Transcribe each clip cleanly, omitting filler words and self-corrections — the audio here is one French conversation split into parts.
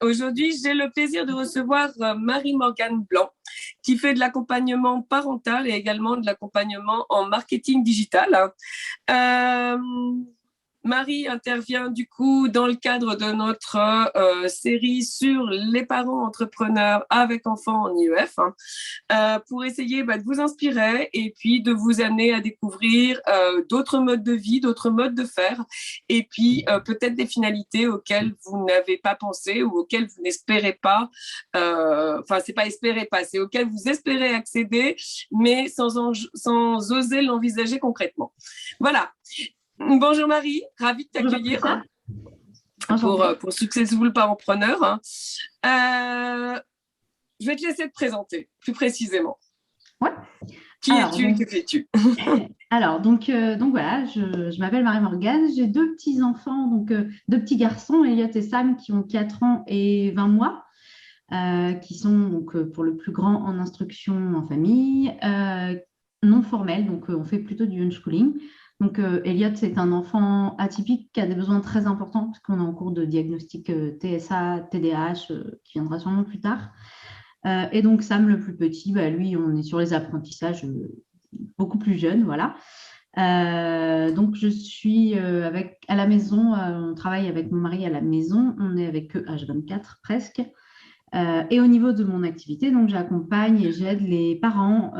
Aujourd'hui, j'ai le plaisir de recevoir Marie-Morgane Blanc, qui fait de l'accompagnement parental et également de l'accompagnement en marketing digital. Euh, Marie intervient du coup dans le cadre de notre série sur les parents entrepreneurs avec enfants en IEF pour essayer de vous inspirer et puis de vous amener à découvrir d'autres modes de vie, d'autres modes de faire et puis peut-être des finalités auxquelles vous n'avez pas pensé ou auxquelles vous n'espérez pas, enfin c'est pas espérez pas, c'est auxquelles vous espérez accéder mais sans oser l'envisager concrètement. Voilà. Bonjour Marie, ravie de t'accueillir pour Successful Parentpreneur. Je vais te laisser te présenter plus précisément. Ouais. Qui es-tu et que fais-tu? Alors, voilà, je m'appelle Marie-Morgane, j'ai deux petits-enfants, deux petits garçons, Elliot et Sam, qui ont 4 ans et 20 mois, qui sont pour le plus grand en instruction en famille, non formelle, on fait plutôt du unschooling. Donc, Elliot, c'est un enfant atypique qui a des besoins très importants, parce qu'on est en cours de diagnostic TSA, TDAH, qui viendra sûrement plus tard. Et donc, Sam, le plus petit, lui, on est sur les apprentissages beaucoup plus jeunes, voilà. Donc, je suis à la maison, on travaille avec mon mari à la maison, on est avec eux H24 presque. Et au niveau de mon activité, donc j'accompagne et j'aide les parents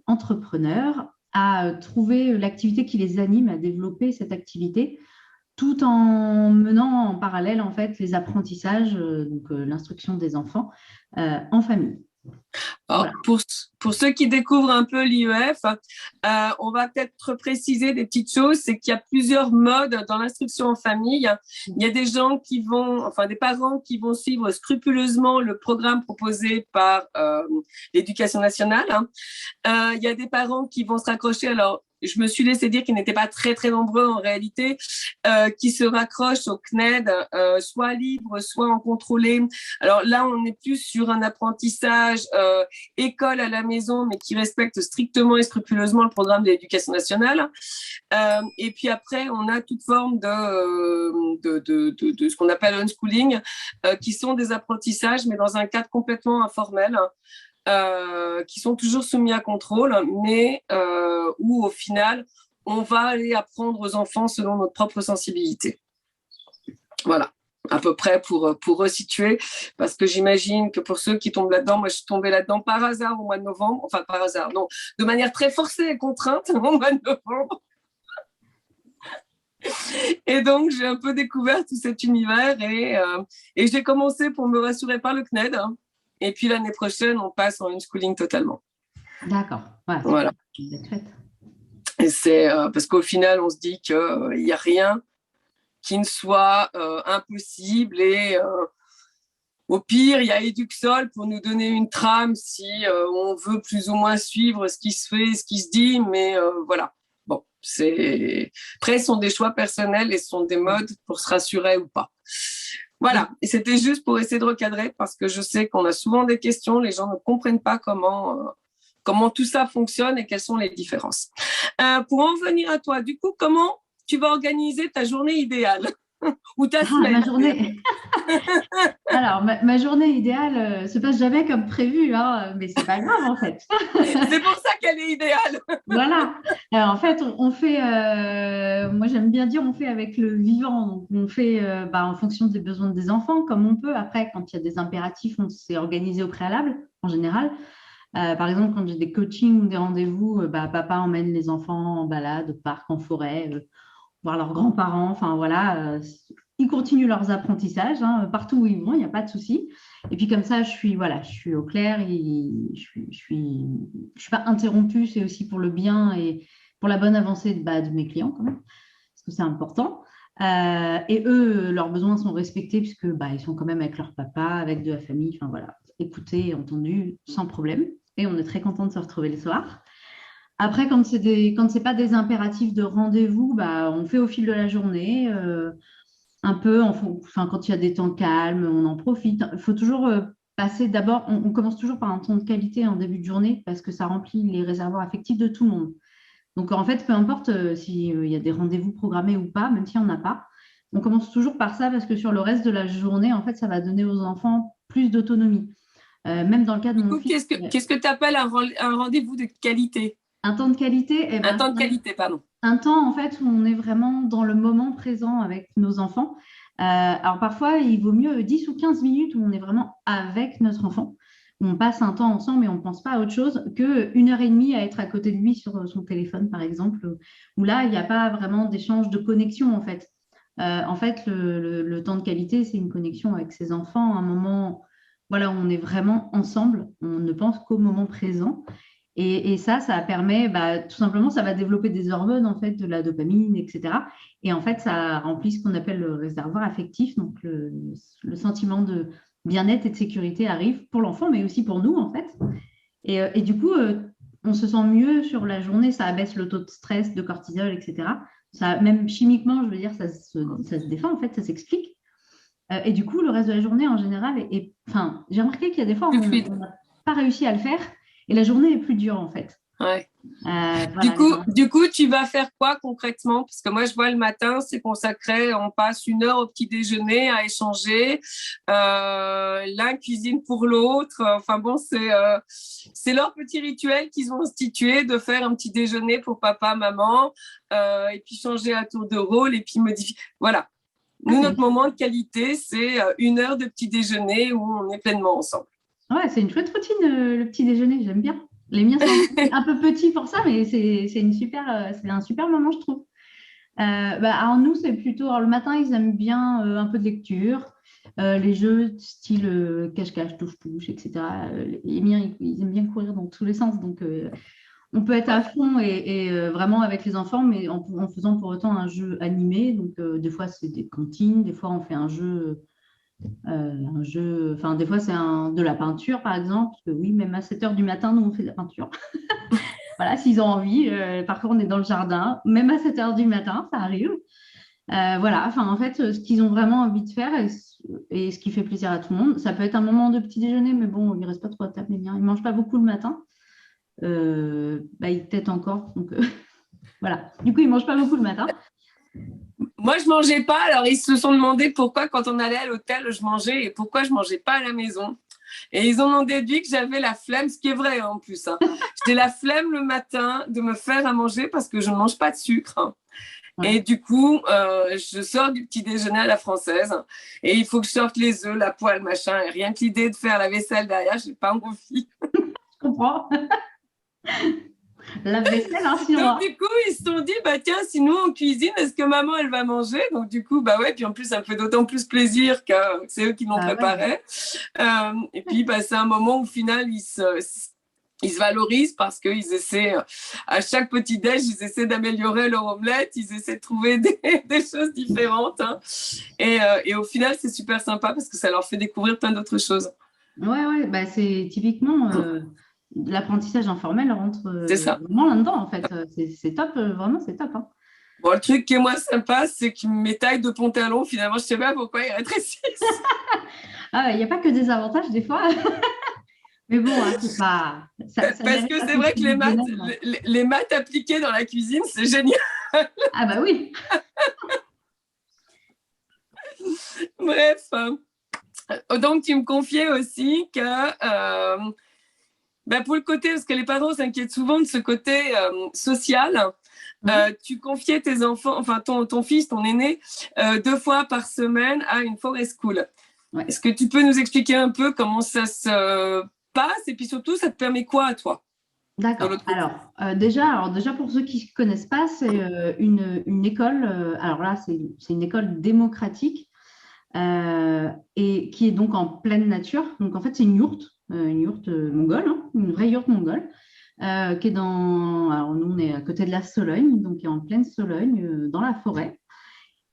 entrepreneurs à trouver l'activité qui les anime, à développer cette activité, tout en menant en parallèle en fait les apprentissages, l'instruction des enfants en famille. Alors, Voilà. pour ceux qui découvrent un peu l'IEF, on va peut-être préciser des petites choses. C'est qu'il y a plusieurs modes dans l'instruction en famille. Il y a des gens des parents qui vont suivre scrupuleusement le programme proposé par l'Éducation nationale. Il y a des parents qui vont se raccrocher. Alors, je me suis laissé dire qu'ils n'étaient pas très, très nombreux en réalité, qui se raccrochent au CNED, soit libre, soit en contrôlé. Alors là, on est plus sur un apprentissage école à la maison, mais qui respecte strictement et scrupuleusement le programme de l'Éducation nationale. Et puis après, on a toute forme de ce qu'on appelle unschooling, qui sont des apprentissages, mais dans un cadre complètement informel. Qui sont toujours soumis à contrôle, mais où au final, on va aller apprendre aux enfants selon notre propre sensibilité. Voilà, à peu près pour resituer, parce que j'imagine que pour ceux qui tombent là-dedans, moi je suis tombée là-dedans par hasard au mois de novembre, enfin par hasard, non, de manière très forcée et contrainte au mois de novembre. Et donc, j'ai un peu découvert tout cet univers et j'ai commencé pour me rassurer par le CNED. Et puis l'année prochaine, on passe en unschooling totalement. D'accord. Ouais, voilà. Et c'est parce qu'au final, on se dit qu'il n'y a rien qui ne soit impossible et au pire, il y a Eduxol pour nous donner une trame si on veut plus ou moins suivre ce qui se fait, ce qui se dit, mais voilà. Bon, après, ce sont des choix personnels et ce sont des modes pour se rassurer ou pas. Voilà, et c'était juste pour essayer de recadrer parce que je sais qu'on a souvent des questions, les gens ne comprennent pas comment tout ça fonctionne et quelles sont les différences. Pour en venir à toi, du coup, comment tu vas organiser ta journée idéale ou ta semaine? Ma journée. Alors, ma journée idéale se passe jamais comme prévu, mais c'est pas grave en fait. C'est pour ça qu'elle est idéale. Voilà. Alors, en fait, on fait, moi j'aime bien dire, on fait avec le vivant. Donc, on fait en fonction des besoins des enfants, comme on peut. Après, quand il y a des impératifs, on s'est organisé au préalable, en général. Par exemple, quand j'ai des coachings ou des rendez-vous, papa emmène les enfants en balade, au parc, en forêt, voir leurs grands-parents. Enfin, voilà. Ils continuent leurs apprentissages partout où ils vont, il n'y a pas de souci. Et puis comme ça, je suis au clair, je suis pas interrompue, c'est aussi pour le bien et pour la bonne avancée de mes clients quand même, parce que c'est important. Et eux, leurs besoins sont respectés puisque ils sont quand même avec leur papa, avec de la famille, enfin voilà, écoutés, entendus, sans problème. Et on est très content de se retrouver le soir. Après, quand c'est pas des impératifs de rendez-vous, on fait au fil de la journée. Un peu, quand il y a des temps calmes, on en profite. Il faut toujours passer d'abord, on commence toujours par un temps de qualité en début de journée parce que ça remplit les réservoirs affectifs de tout le monde. Donc en fait, peu importe s'il y a des rendez-vous programmés ou pas, même s'il n'y en a pas, on commence toujours par ça parce que sur le reste de la journée, en fait, ça va donner aux enfants plus d'autonomie. Même dans le cas de Du mon coup, fils, qu'est-ce que tu appelles un rendez-vous de qualité? un temps de qualité, eh Un ben, temps de qualité, pardon. un temps en fait où on est vraiment dans le moment présent avec nos enfants. Alors parfois, il vaut mieux 10 ou 15 minutes où on est vraiment avec notre enfant. On passe un temps ensemble et on ne pense pas à autre chose qu'une heure et demie à être à côté de lui sur son téléphone, par exemple, où là, il n'y a pas vraiment d'échange de connexion, en fait. En fait, le temps de qualité, c'est une connexion avec ses enfants, un moment voilà, où on est vraiment ensemble, on ne pense qu'au moment présent. Et ça permet, bah, tout simplement, ça va développer des hormones, en fait, de la dopamine, etc. Et en fait, ça remplit ce qu'on appelle le réservoir affectif. Donc, le sentiment de bien-être et de sécurité arrive pour l'enfant, mais aussi pour nous, en fait. Et du coup, on se sent mieux sur la journée, ça abaisse le taux de stress, de cortisol, etc. Ça, même chimiquement, je veux dire, ça se défend, en fait, ça s'explique. Et du coup, le reste de la journée, en général, enfin, j'ai remarqué qu'il y a des fois où Plus on fluide. n'a pas réussi à le faire et la journée est plus dure, en fait. Ouais. Voilà, Du coup, tu vas faire quoi concrètement? Parce que moi, je vois le matin, c'est consacré, on passe une heure au petit déjeuner à échanger. L'un cuisine pour l'autre. Enfin bon, c'est leur petit rituel qu'ils ont institué de faire un petit déjeuner pour papa, maman, et puis changer à tour de rôle et puis modifier. Voilà. Nous, notre moment de qualité, c'est une heure de petit déjeuner où on est pleinement ensemble. ouais, c'est une chouette routine, le petit déjeuner, j'aime bien. Les miens sont un peu petits pour ça, mais c'est un super moment, je trouve. Bah, alors nous, c'est plutôt, alors le matin, ils aiment bien un peu de lecture, les jeux style cache-cache, touche-touche, etc. Les miens, ils aiment bien courir dans tous les sens, donc on peut être à fond et vraiment avec les enfants, mais en faisant pour autant un jeu animé. Donc des fois, c'est des comptines, des fois, on fait un jeu, enfin des fois, c'est de la peinture, par exemple, parce que oui, même à 7 heures du matin, nous, on fait de la peinture. Voilà, s'ils ont envie. Parfois, on est dans le jardin, même à 7 heures du matin, ça arrive. Voilà, enfin, en fait, ce qu'ils ont vraiment envie de faire et ce qui fait plaisir à tout le monde. Ça peut être un moment de petit déjeuner, mais bon, ils ne restent pas trop à table, les miens. Ils ne mangent pas beaucoup le matin. Bah, ils têtent encore. Donc, voilà. Du coup, ils ne mangent pas beaucoup le matin. Moi, je mangeais pas. Alors, ils se sont demandé pourquoi, quand on allait à l'hôtel, je mangeais et pourquoi je mangeais pas à la maison. Et ils en ont déduit que j'avais la flemme, ce qui est vrai en plus. Hein. J'ai la flemme le matin de me faire à manger parce que je ne mange pas de sucre. Hein. Ouais. Et du coup, je sors du petit déjeuner à la française et il faut que je sorte les œufs, la poêle, machin. Et rien que l'idée de faire la vaisselle derrière, je n'ai pas envie. Je comprends. La vaisselle, hein, sinon. Donc, du coup, ils se sont dit, bah tiens, si nous on cuisine, est-ce que maman elle va manger? Donc, du coup, bah ouais, puis en plus, ça me fait d'autant plus plaisir que c'est eux qui l'ont préparé. Ouais. Et puis, bah, c'est un moment où, au final, ils se valorisent parce qu'ils essaient, à chaque petit déj, ils essaient d'améliorer leur omelette, ils essaient de trouver des choses différentes. Hein. Et au final, c'est super sympa parce que ça leur fait découvrir plein d'autres choses. Ouais, bah, c'est typiquement l'apprentissage informel rentre vraiment là-dedans, en fait. C'est top, vraiment, c'est top. Hein. Bon, le truc qui est moins sympa, c'est que mes tailles de pantalon, finalement, je ne sais pas pourquoi ils rétrécissent. Il n'y a pas que des avantages, des fois. Mais bon, hein, c'est pas. Parce que c'est vrai que les maths appliquées dans la cuisine, c'est génial. Ah, bah oui. Bref. Donc, tu me confiais aussi que pour le côté, parce que les parents s'inquiètent souvent de ce côté social, tu confiais tes enfants, enfin ton fils, ton aîné, 2 fois par semaine à une forest school. Ouais. Est-ce que tu peux nous expliquer un peu comment ça se passe et puis surtout, ça te permet quoi à toi? D'accord. Alors, déjà, pour ceux qui ne connaissent pas, c'est une école, alors là, c'est une école démocratique et qui est donc en pleine nature. Donc, en fait, c'est une yourte mongole, hein, une vraie yourte mongole, qui est dans. Alors, nous, on est à côté de la Sologne, donc qui est en pleine Sologne, dans la forêt.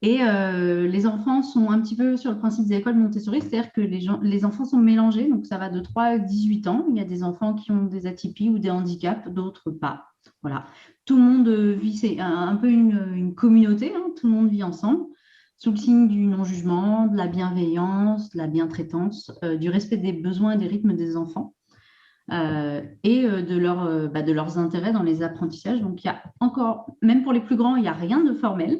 Et les enfants sont un petit peu sur le principe des écoles Montessori, c'est-à-dire que les enfants sont mélangés, donc ça va de 3 à 18 ans. Il y a des enfants qui ont des atypies ou des handicaps, d'autres pas. Voilà. Tout le monde vit, c'est un peu une communauté, hein, tout le monde vit ensemble, sous le signe du non-jugement, de la bienveillance, de la bientraitance, du respect des besoins et des rythmes des enfants. Et de leurs intérêts dans les apprentissages. Donc, il y a encore, même pour les plus grands, il n'y a rien de formel.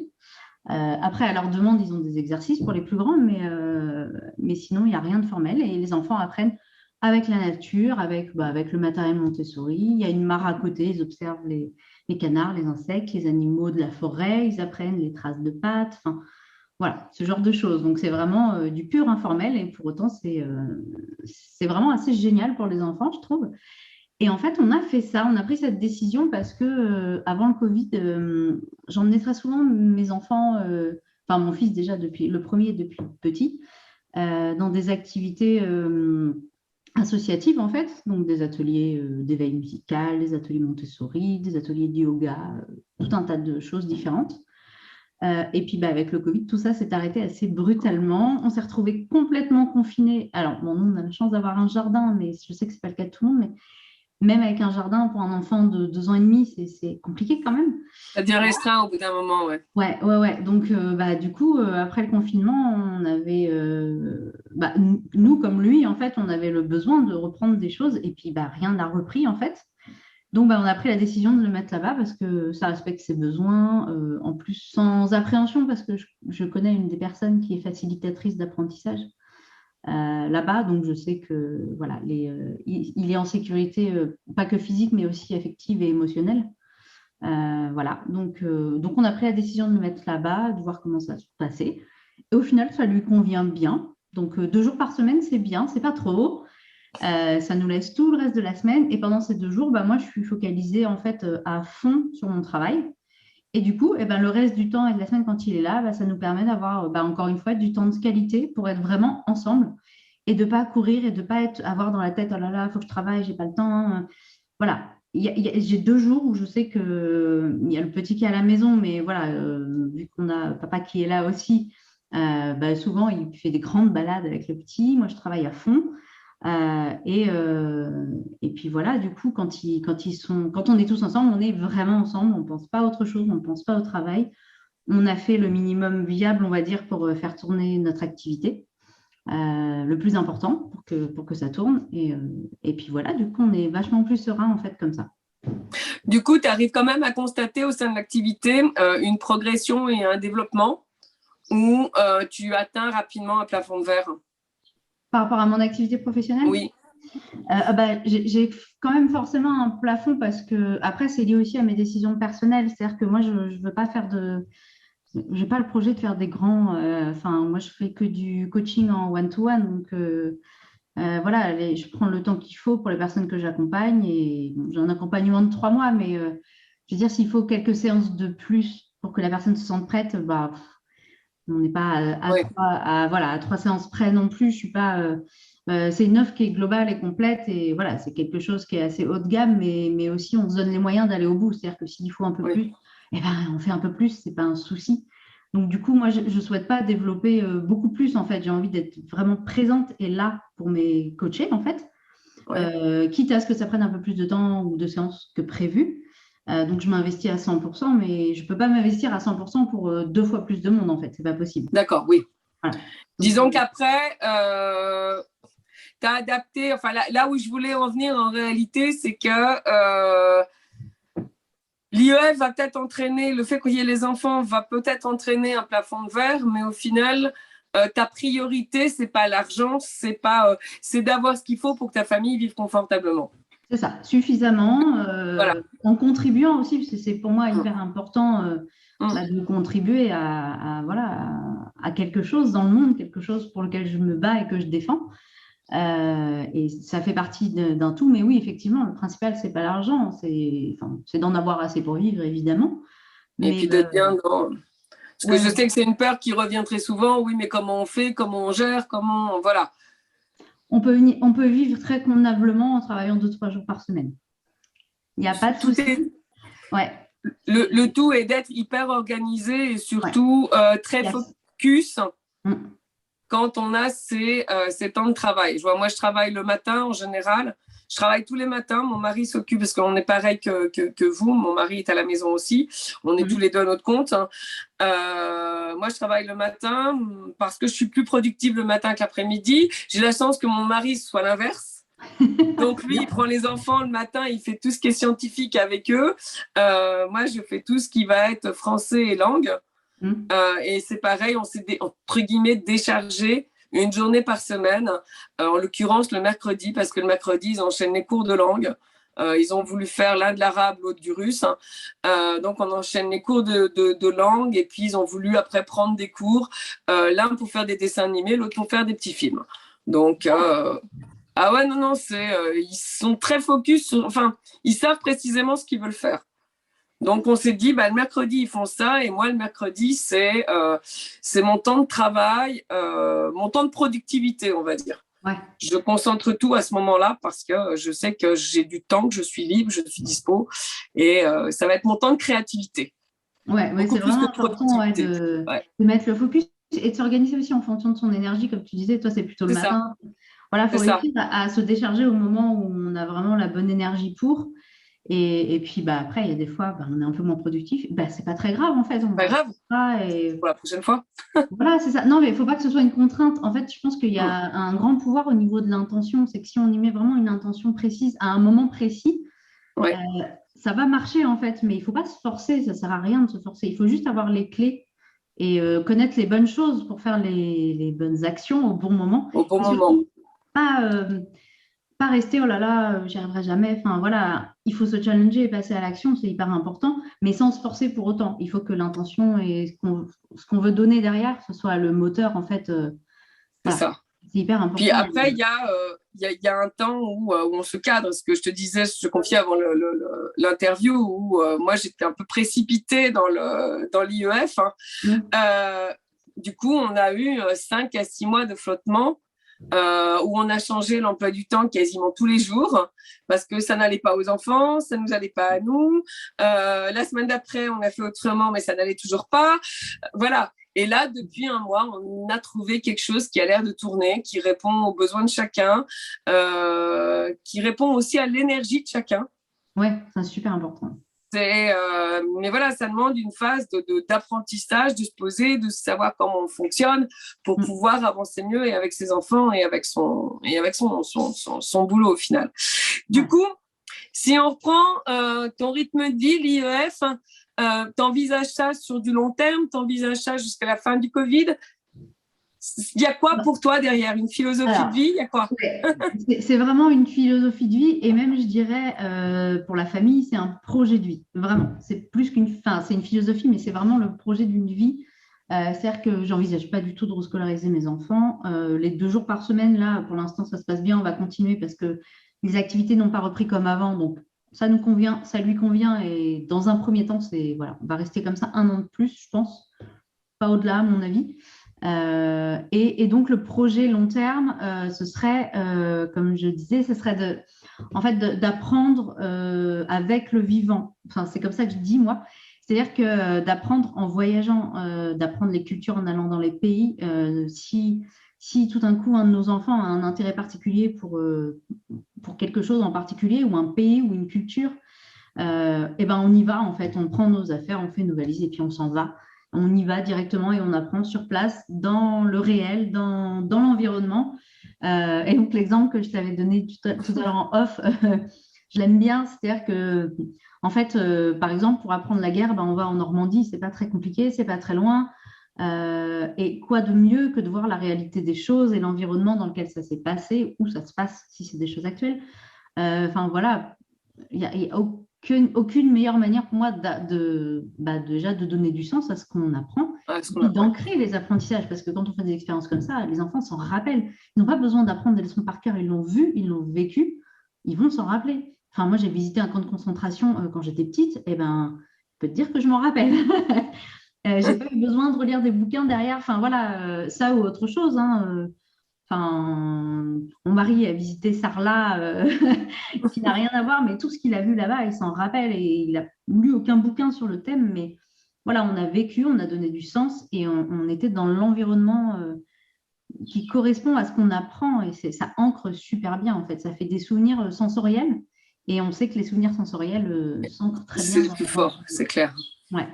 Après, à leur demande, ils ont des exercices pour les plus grands, mais sinon, il n'y a rien de formel. Et les enfants apprennent avec la nature, avec le matériel Montessori. Il y a une mare à côté, ils observent les canards, les insectes, les animaux de la forêt, ils apprennent les traces de pattes, enfin, voilà, ce genre de choses. Donc, c'est vraiment du pur informel et pour autant, c'est vraiment assez génial pour les enfants, je trouve. Et en fait, on a fait ça, on a pris cette décision parce que avant le Covid, j'emmenais très souvent mes enfants, enfin mon fils déjà depuis le premier depuis petit, dans des activités associatives en fait, donc des ateliers d'éveil musical, des ateliers Montessori, des ateliers de yoga, tout un tas de choses différentes. Et puis avec le Covid, tout ça s'est arrêté assez brutalement. On s'est retrouvés complètement confinés. Alors, bon, nous, on a la chance d'avoir un jardin, mais je sais que ce n'est pas le cas de tout le monde, mais même avec un jardin pour un enfant de 2 ans et demi, c'est compliqué quand même. Ça devient restreint au bout d'un moment, ouais. Ouais. Donc, du coup, après le confinement, on avait, nous comme lui, en fait, on avait le besoin de reprendre des choses et puis rien n'a repris, en fait. Donc, on a pris la décision de le mettre là-bas parce que ça respecte ses besoins, en plus sans appréhension parce que je connais une des personnes qui est facilitatrice d'apprentissage là-bas. Donc, je sais que voilà, il est en sécurité, pas que physique, mais aussi affective et émotionnelle. Voilà. Donc, on a pris la décision de le mettre là-bas, de voir comment ça va se passer. Et au final, ça lui convient bien. Donc, 2 jours par semaine, c'est bien, c'est pas trop. Ça nous laisse tout le reste de la semaine. Et pendant ces 2 jours, moi, je suis focalisée en fait à fond sur mon travail. Et du coup, le reste du temps et de la semaine, quand il est là, ça nous permet d'avoir, encore une fois, du temps de qualité pour être vraiment ensemble et de ne pas courir et de ne pas avoir dans la tête, oh là là, il faut que je travaille, j'ai pas le temps. Voilà. J'ai 2 jours où je sais qu'il y a le petit qui est à la maison, mais voilà, vu qu'on a papa qui est là aussi, souvent il fait des grandes balades avec le petit. Moi, je travaille à fond. Et puis voilà, du coup, quand on est tous ensemble, on est vraiment ensemble, on ne pense pas à autre chose, on ne pense pas au travail. On a fait le minimum viable, on va dire, pour faire tourner notre activité, le plus important pour que ça tourne. Et puis voilà, du coup, on est vachement plus serein en fait comme ça. Du coup, tu arrives quand même à constater au sein de l'activité une progression et un développement où tu atteins rapidement un plafond de verre. Par rapport à mon activité professionnelle? Oui. J'ai quand même forcément un plafond parce que, après, c'est lié aussi à mes décisions personnelles. C'est-à-dire que moi, je ne veux pas faire je n'ai pas le projet de faire des grands. Moi, je fais que du coaching en one-to-one. Donc, voilà, je prends le temps qu'il faut pour les personnes que j'accompagne. Et bon, j'ai un accompagnement de 3 mois, mais je veux dire, s'il faut quelques séances de plus pour que la personne se sente prête, on n'est pas à 3 séances près non plus. Je suis pas. C'est une offre qui est globale et complète et voilà, c'est quelque chose qui est assez haut de gamme, mais aussi on se donne les moyens d'aller au bout. C'est-à-dire que s'il faut un peu plus, on fait un peu plus, c'est pas un souci. Donc du coup, moi, je ne souhaite pas développer beaucoup plus. En fait, j'ai envie d'être vraiment présente et là pour mes coachés, en fait, quitte à ce que ça prenne un peu plus de temps ou de séances que prévu. Donc, je m'investis à 100%, mais je ne peux pas m'investir à 100% pour 2 fois plus de monde, en fait. Ce n'est pas possible. D'accord, oui. Voilà. Disons qu'après, tu as adapté, enfin là où je voulais en venir en réalité, c'est que l'IEF va peut-être entraîner, le fait qu'il y ait les enfants va peut-être entraîner un plafond de verre, mais au final, ta priorité, c'est pas l'argent, c'est d'avoir ce qu'il faut pour que ta famille vive confortablement. C'est ça, suffisamment, voilà. En contribuant aussi, parce que c'est pour moi hyper important de contribuer à quelque chose dans le monde, quelque chose pour lequel je me bats et que je défends. Et ça fait partie d'un tout, mais oui, effectivement, le principal, c'est pas l'argent, c'est d'en avoir assez pour vivre, évidemment. Et puis d'être bien dans... Parce que je sais que c'est une peur qui revient très souvent, oui, mais comment on fait, comment on gère, voilà. On peut vivre très convenablement en travaillant 2-3 jours par semaine. Il n'y a pas de souci. Le tout est d'être hyper organisé et surtout très focus quand on a ces temps de travail. Moi, je travaille le matin en général. Je travaille tous les matins. Mon mari s'occupe, parce qu'on est pareil que vous. Mon mari est à la maison aussi. On est tous les deux à notre compte. Moi, je travaille le matin parce que je suis plus productive le matin que l'après-midi. J'ai la chance que mon mari soit l'inverse. Donc, lui, il prend les enfants le matin, il fait tout ce qui est scientifique avec eux. Moi, je fais tout ce qui va être français et langue. Et c'est pareil, on s'est, entre guillemets, déchargé une journée par semaine, en l'occurrence le mercredi, parce que le mercredi, ils enchaînent les cours de langue. Ils ont voulu faire l'un de l'arabe, l'autre du russe. Donc, on enchaîne les cours de langue et puis ils ont voulu après prendre des cours, l'un pour faire des dessins animés, l'autre pour faire des petits films. Donc, ah ouais, non, ils sont très focus enfin, ils savent précisément ce qu'ils veulent faire. Donc, on s'est dit, le mercredi, ils font ça. Et moi, le mercredi, c'est mon temps de travail, mon temps de productivité, on va dire. Ouais. Je concentre tout à ce moment-là parce que je sais que j'ai du temps, que je suis libre, je suis dispo. Et ça va être mon temps de créativité. Ouais, c'est vraiment important de mettre le focus et de s'organiser aussi en fonction de son énergie. Comme tu disais, toi, c'est plutôt le matin. Voilà, il faut réussir à se décharger au moment où on a vraiment la bonne énergie pour. Et puis après, il y a des fois, on est un peu moins productif. C'est pas très grave en fait. Pas grave. Pour la prochaine fois. Voilà, c'est ça. Non, mais il ne faut pas que ce soit une contrainte. En fait, je pense qu'il y a un grand pouvoir au niveau de l'intention. C'est que si on y met vraiment une intention précise à un moment précis, ça va marcher en fait. Mais il ne faut pas se forcer. Ça ne sert à rien de se forcer. Il faut juste avoir les clés et connaître les bonnes choses pour faire les bonnes actions au bon moment. Au bon moment. Pas rester, oh là là, j'y arriverai jamais. Enfin, voilà, il faut se challenger et passer à l'action, c'est hyper important, mais sans se forcer pour autant. Il faut que l'intention et ce qu'on veut donner derrière, ce soit le moteur, en fait. C'est ça. C'est hyper important. Puis après, il y a un temps où on se cadre. Ce que je te disais, je te confiais avant l'interview, où moi, j'étais un peu précipitée dans l'IEF. Du coup, on a eu 5 à 6 mois de flottement. Où on a changé l'emploi du temps quasiment tous les jours parce que ça n'allait pas aux enfants, ça nous allait pas à nous. La semaine d'après, on a fait autrement, mais ça n'allait toujours pas. Voilà. Et là, depuis un mois, on a trouvé quelque chose qui a l'air de tourner, qui répond aux besoins de chacun, qui répond aussi à l'énergie de chacun. Ouais, c'est super important. Mais voilà, ça demande une phase d'apprentissage, de se poser, de savoir comment on fonctionne pour pouvoir avancer mieux et avec ses enfants et avec son boulot au final. Du coup, si on reprend ton rythme de vie, l'IEF, t'envisages ça sur du long terme, t'envisages ça jusqu'à la fin du Covid? Il y a quoi pour toi derrière? Une philosophie de vie? Il y a quoi? C'est vraiment une philosophie de vie et même, je dirais, pour la famille, c'est un projet de vie. Vraiment. C'est plus c'est une philosophie, mais c'est vraiment le projet d'une vie. C'est-à-dire que j'envisage pas du tout de rescolariser mes enfants. Les 2 jours par semaine, là, pour l'instant, ça se passe bien. On va continuer parce que les activités n'ont pas repris comme avant. Donc, ça nous convient, ça lui convient. Et dans un premier temps, on va rester comme ça 1 an de plus, je pense. Pas au-delà, à mon avis. Et donc le projet long terme, ce serait, comme je disais, ce serait d'apprendre avec le vivant. Enfin, c'est comme ça que je dis moi. C'est-à-dire que d'apprendre en voyageant, d'apprendre les cultures en allant dans les pays. Si tout d'un coup un de nos enfants a un intérêt particulier pour quelque chose en particulier ou un pays ou une culture, on y va en fait. On prend nos affaires, on fait nos valises et puis on s'en va. On y va directement et on apprend sur place, dans le réel, dans l'environnement. Et donc, l'exemple que je t'avais donné tout à l'heure en off, je l'aime bien. C'est-à-dire que, en fait, par exemple, pour apprendre la guerre, on va en Normandie, c'est pas très compliqué, c'est pas très loin. Et quoi de mieux que de voir la réalité des choses et l'environnement dans lequel ça s'est passé, où ça se passe, si c'est des choses actuelles. Enfin, voilà, il y a aucune meilleure manière pour moi déjà de donner du sens à ce qu'on apprend et d'ancrer les apprentissages, parce que quand on fait des expériences comme ça, les enfants s'en rappellent. Ils n'ont pas besoin d'apprendre des leçons par cœur, ils l'ont vu, ils l'ont vécu, ils vont s'en rappeler. Enfin, moi, j'ai visité un camp de concentration quand j'étais petite, et je peux te dire que je m'en rappelle. J'ai pas eu besoin de relire des bouquins derrière, enfin voilà, ça ou autre chose, hein. Enfin, mon mari a visité Sarlat, qui n'a rien à voir, mais tout ce qu'il a vu là-bas, il s'en rappelle et il n'a lu aucun bouquin sur le thème. Mais voilà, on a vécu, on a donné du sens et on était dans l'environnement qui correspond à ce qu'on apprend et ça ancre super bien en fait. Ça fait des souvenirs sensoriels et on sait que les souvenirs sensoriels s'ancrent très bien. C'est le plus fort, c'est clair. Ouais.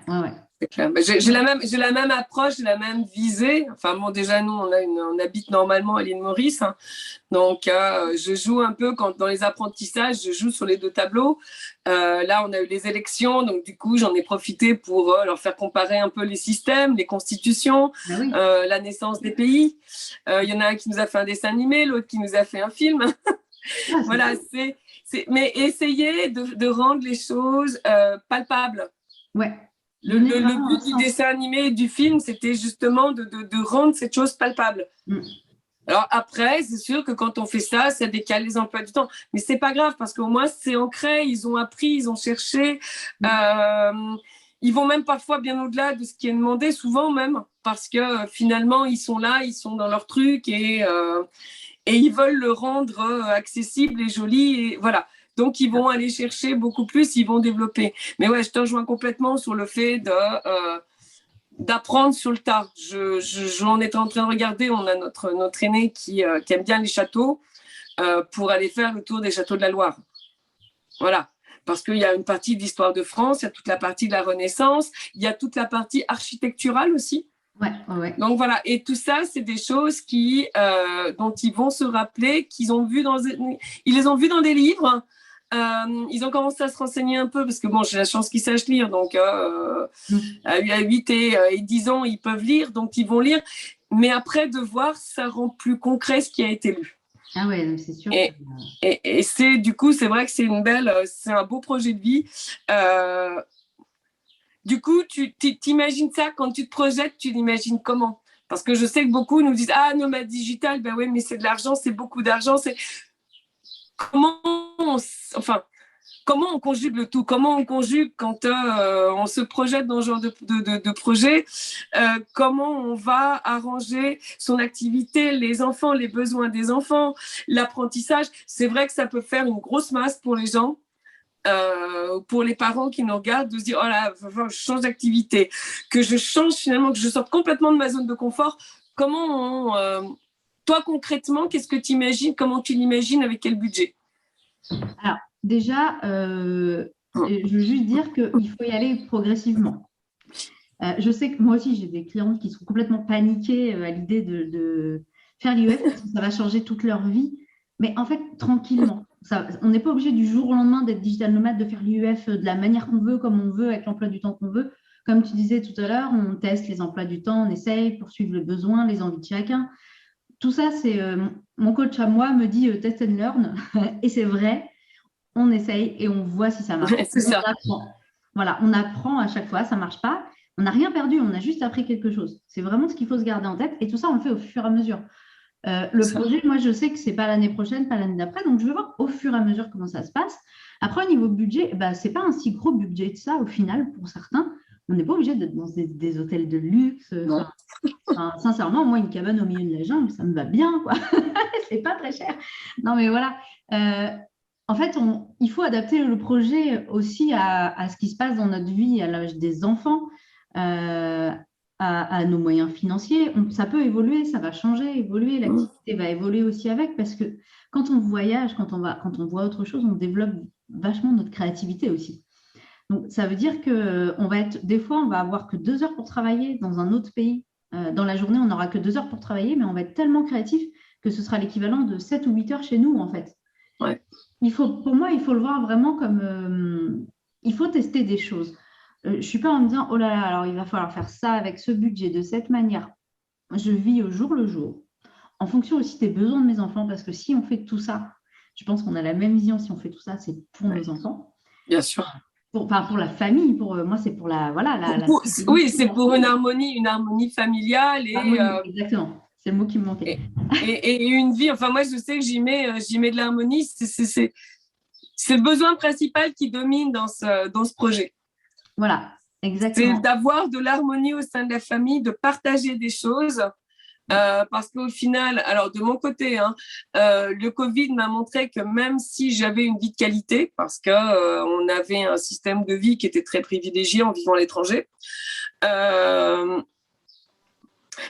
C'est clair. Mais j'ai la même approche, j'ai la même visée. Enfin bon, déjà nous, on habite normalement à l'île Maurice, hein. Donc je joue un peu dans les apprentissages, je joue sur les deux tableaux. Là, on a eu les élections, donc du coup, j'en ai profité pour leur faire comparer un peu les systèmes, les constitutions, Ah oui. la naissance des pays. Il y en a un qui nous a fait un dessin animé, l'autre qui nous a fait un film. Ah, Voilà, mais essayer de rendre les choses palpables. ouais. Le but du dessin animé et du film, c'était justement de rendre cette chose palpable. Alors après, c'est sûr que quand on fait ça, ça décale les emplois du temps. Mais c'est pas grave parce qu'au moins, c'est ancré, ils ont appris, ils ont cherché. Ils vont même parfois bien au-delà de ce qui est demandé, souvent même, parce que finalement, ils sont là, ils sont dans leur truc et ils veulent le rendre accessible et joli. Et voilà. Donc, ils vont aller chercher beaucoup plus, ils vont développer. Mais ouais, je te rejoins complètement sur le fait d'apprendre sur le tas. On est en train de regarder, on a notre aîné qui aime bien les châteaux pour aller faire le tour des châteaux de la Loire. Voilà. Parce qu'il y a une partie de l'histoire de France, il y a toute la partie de la Renaissance, il y a toute la partie architecturale aussi. Ouais. Donc voilà, et tout ça, c'est des choses dont ils vont se rappeler, ils les ont vues dans des livres. Ils ont commencé à se renseigner un peu parce que bon, j'ai la chance qu'ils sachent lire, donc à 8 et 10 ans, ils peuvent lire, donc ils vont lire. Mais après, de voir, ça rend plus concret ce qui a été lu. Ah ouais, c'est sûr. Et du coup, c'est vrai que c'est un beau projet de vie. Du coup, tu t'imagines ça quand tu te projettes, tu l'imagines comment? Parce que je sais que beaucoup nous disent ah, nomade digital, ben oui, mais c'est de l'argent, c'est beaucoup d'argent. Comment on conjugue le tout? Comment on conjugue quand on se projette dans ce genre de projet? Comment on va arranger son activité, les enfants, les besoins des enfants, l'apprentissage? C'est vrai que ça peut faire une grosse masse pour les gens. Pour les parents qui nous regardent, de se dire oh là, je change d'activité, que je change finalement, que je sorte complètement de ma zone de confort. Toi concrètement, qu'est-ce que tu imagines? Comment tu l'imagines? Avec quel budget? Alors déjà, je veux juste dire qu'il faut y aller progressivement. Je sais que moi aussi, j'ai des clientes qui sont complètement paniquées à l'idée de faire l'IEF parce que ça va changer toute leur vie. Mais en fait, tranquillement. On n'est pas obligé du jour au lendemain d'être digital nomade, de faire l'IEF de la manière qu'on veut, comme on veut, avec l'emploi du temps qu'on veut. Comme tu disais tout à l'heure, on teste les emplois du temps, on essaye pour suivre les besoins, les envies de chacun. Tout ça, c'est mon coach à moi me dit test and learn. Et c'est vrai, on essaye et on voit si ça marche. C'est ça. Apprend. Voilà, on apprend à chaque fois, ça ne marche pas. On n'a rien perdu, on a juste appris quelque chose. C'est vraiment ce qu'il faut se garder en tête. Et tout ça, on le fait au fur et à mesure. Le projet, moi, je sais que ce n'est pas l'année prochaine, pas l'année d'après. Donc, je vais voir au fur et à mesure comment ça se passe. Après, au niveau budget, ce n'est pas un si gros budget de ça, au final, pour certains. On n'est pas obligé d'être dans des hôtels de luxe. Sincèrement, moi, une cabane au milieu de la jungle, ça me va bien, quoi. C'est pas très cher. Non, mais voilà. En fait, il faut adapter le projet aussi à ce qui se passe dans notre vie, à l'âge des enfants, à nos moyens financiers. Ça peut évoluer, ça va changer, évoluer. L'activité va évoluer aussi avec, parce que quand on voyage, quand on voit autre chose, on développe vachement notre créativité aussi. Donc, ça veut dire des fois, on va avoir que 2 heures pour travailler dans un autre pays. Dans la journée, on n'aura que 2 heures pour travailler, mais on va être tellement créatif que ce sera l'équivalent de 7 ou 8 heures chez nous, en fait. Ouais. Pour moi, il faut le voir vraiment comme il faut tester des choses. Je ne suis pas en me disant oh là là, alors il va falloir faire ça avec ce budget, de cette manière. Je vis au jour le jour, en fonction aussi des besoins de mes enfants, parce que si on fait tout ça, je pense qu'on a la même vision. Si on fait tout ça, c'est pour nos enfants. Bien sûr. Pour la famille, moi, c'est pour oui, c'est pour une harmonie familiale. Exactement. C'est le mot qui me manquait. Et une vie, enfin moi je sais que j'y mets de l'harmonie, c'est le besoin principal qui domine dans ce projet. Voilà, exactement. C'est d'avoir de l'harmonie au sein de la famille, de partager des choses, parce qu'au final, alors de mon côté, le Covid m'a montré que même si j'avais une vie de qualité, parce qu'on avait un système de vie qui était très privilégié en vivant à l'étranger,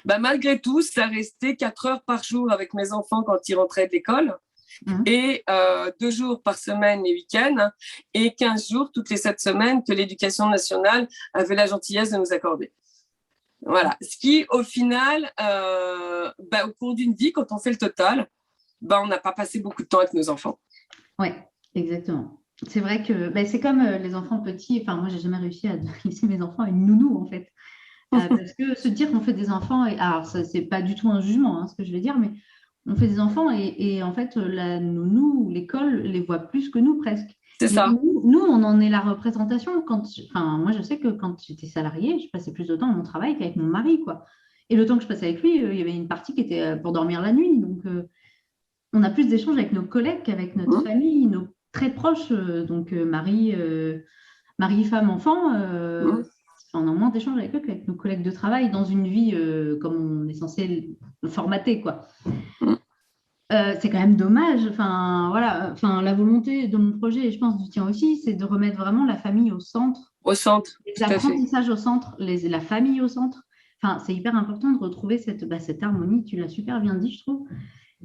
malgré tout, ça restait 4 heures par jour avec mes enfants quand ils rentraient de l'école. et 2 jours par semaine les week-ends et 15 jours toutes les 7 semaines que l'Éducation nationale avait la gentillesse de nous accorder. Voilà. Ce qui, au final, au cours d'une vie, quand on fait le total, on n'a pas passé beaucoup de temps avec nos enfants. Oui, exactement. C'est vrai que c'est comme les enfants petits. Enfin, moi, j'ai jamais réussi à laisser mes enfants à une nounou, en fait. Parce que se dire qu'on fait des enfants, alors ça, c'est pas du tout un jugement, hein, ce que je vais dire, mais on fait des enfants et en fait, la nounou ou l'école les voit plus que nous presque. C'est ça. Nous, on en est la représentation. Moi, je sais que quand j'étais salariée, je passais plus de temps à mon travail qu'avec mon mari, quoi. Et le temps que je passais avec lui, il y avait une partie qui était pour dormir la nuit. Donc, on a plus d'échanges avec nos collègues qu'avec notre famille, nos très proches, mari, femme, enfant. On a moins d'échanges avec eux qu'avec nos collègues de travail dans une vie comme on est censé le formater, quoi. C'est quand même dommage. Enfin, voilà. Enfin, la volonté de mon projet, et je pense du tien aussi, c'est de remettre vraiment la famille au centre. Au centre. Les apprentissages au centre, la famille au centre. Enfin, c'est hyper important de retrouver cette harmonie. Tu l'as super bien dit, je trouve.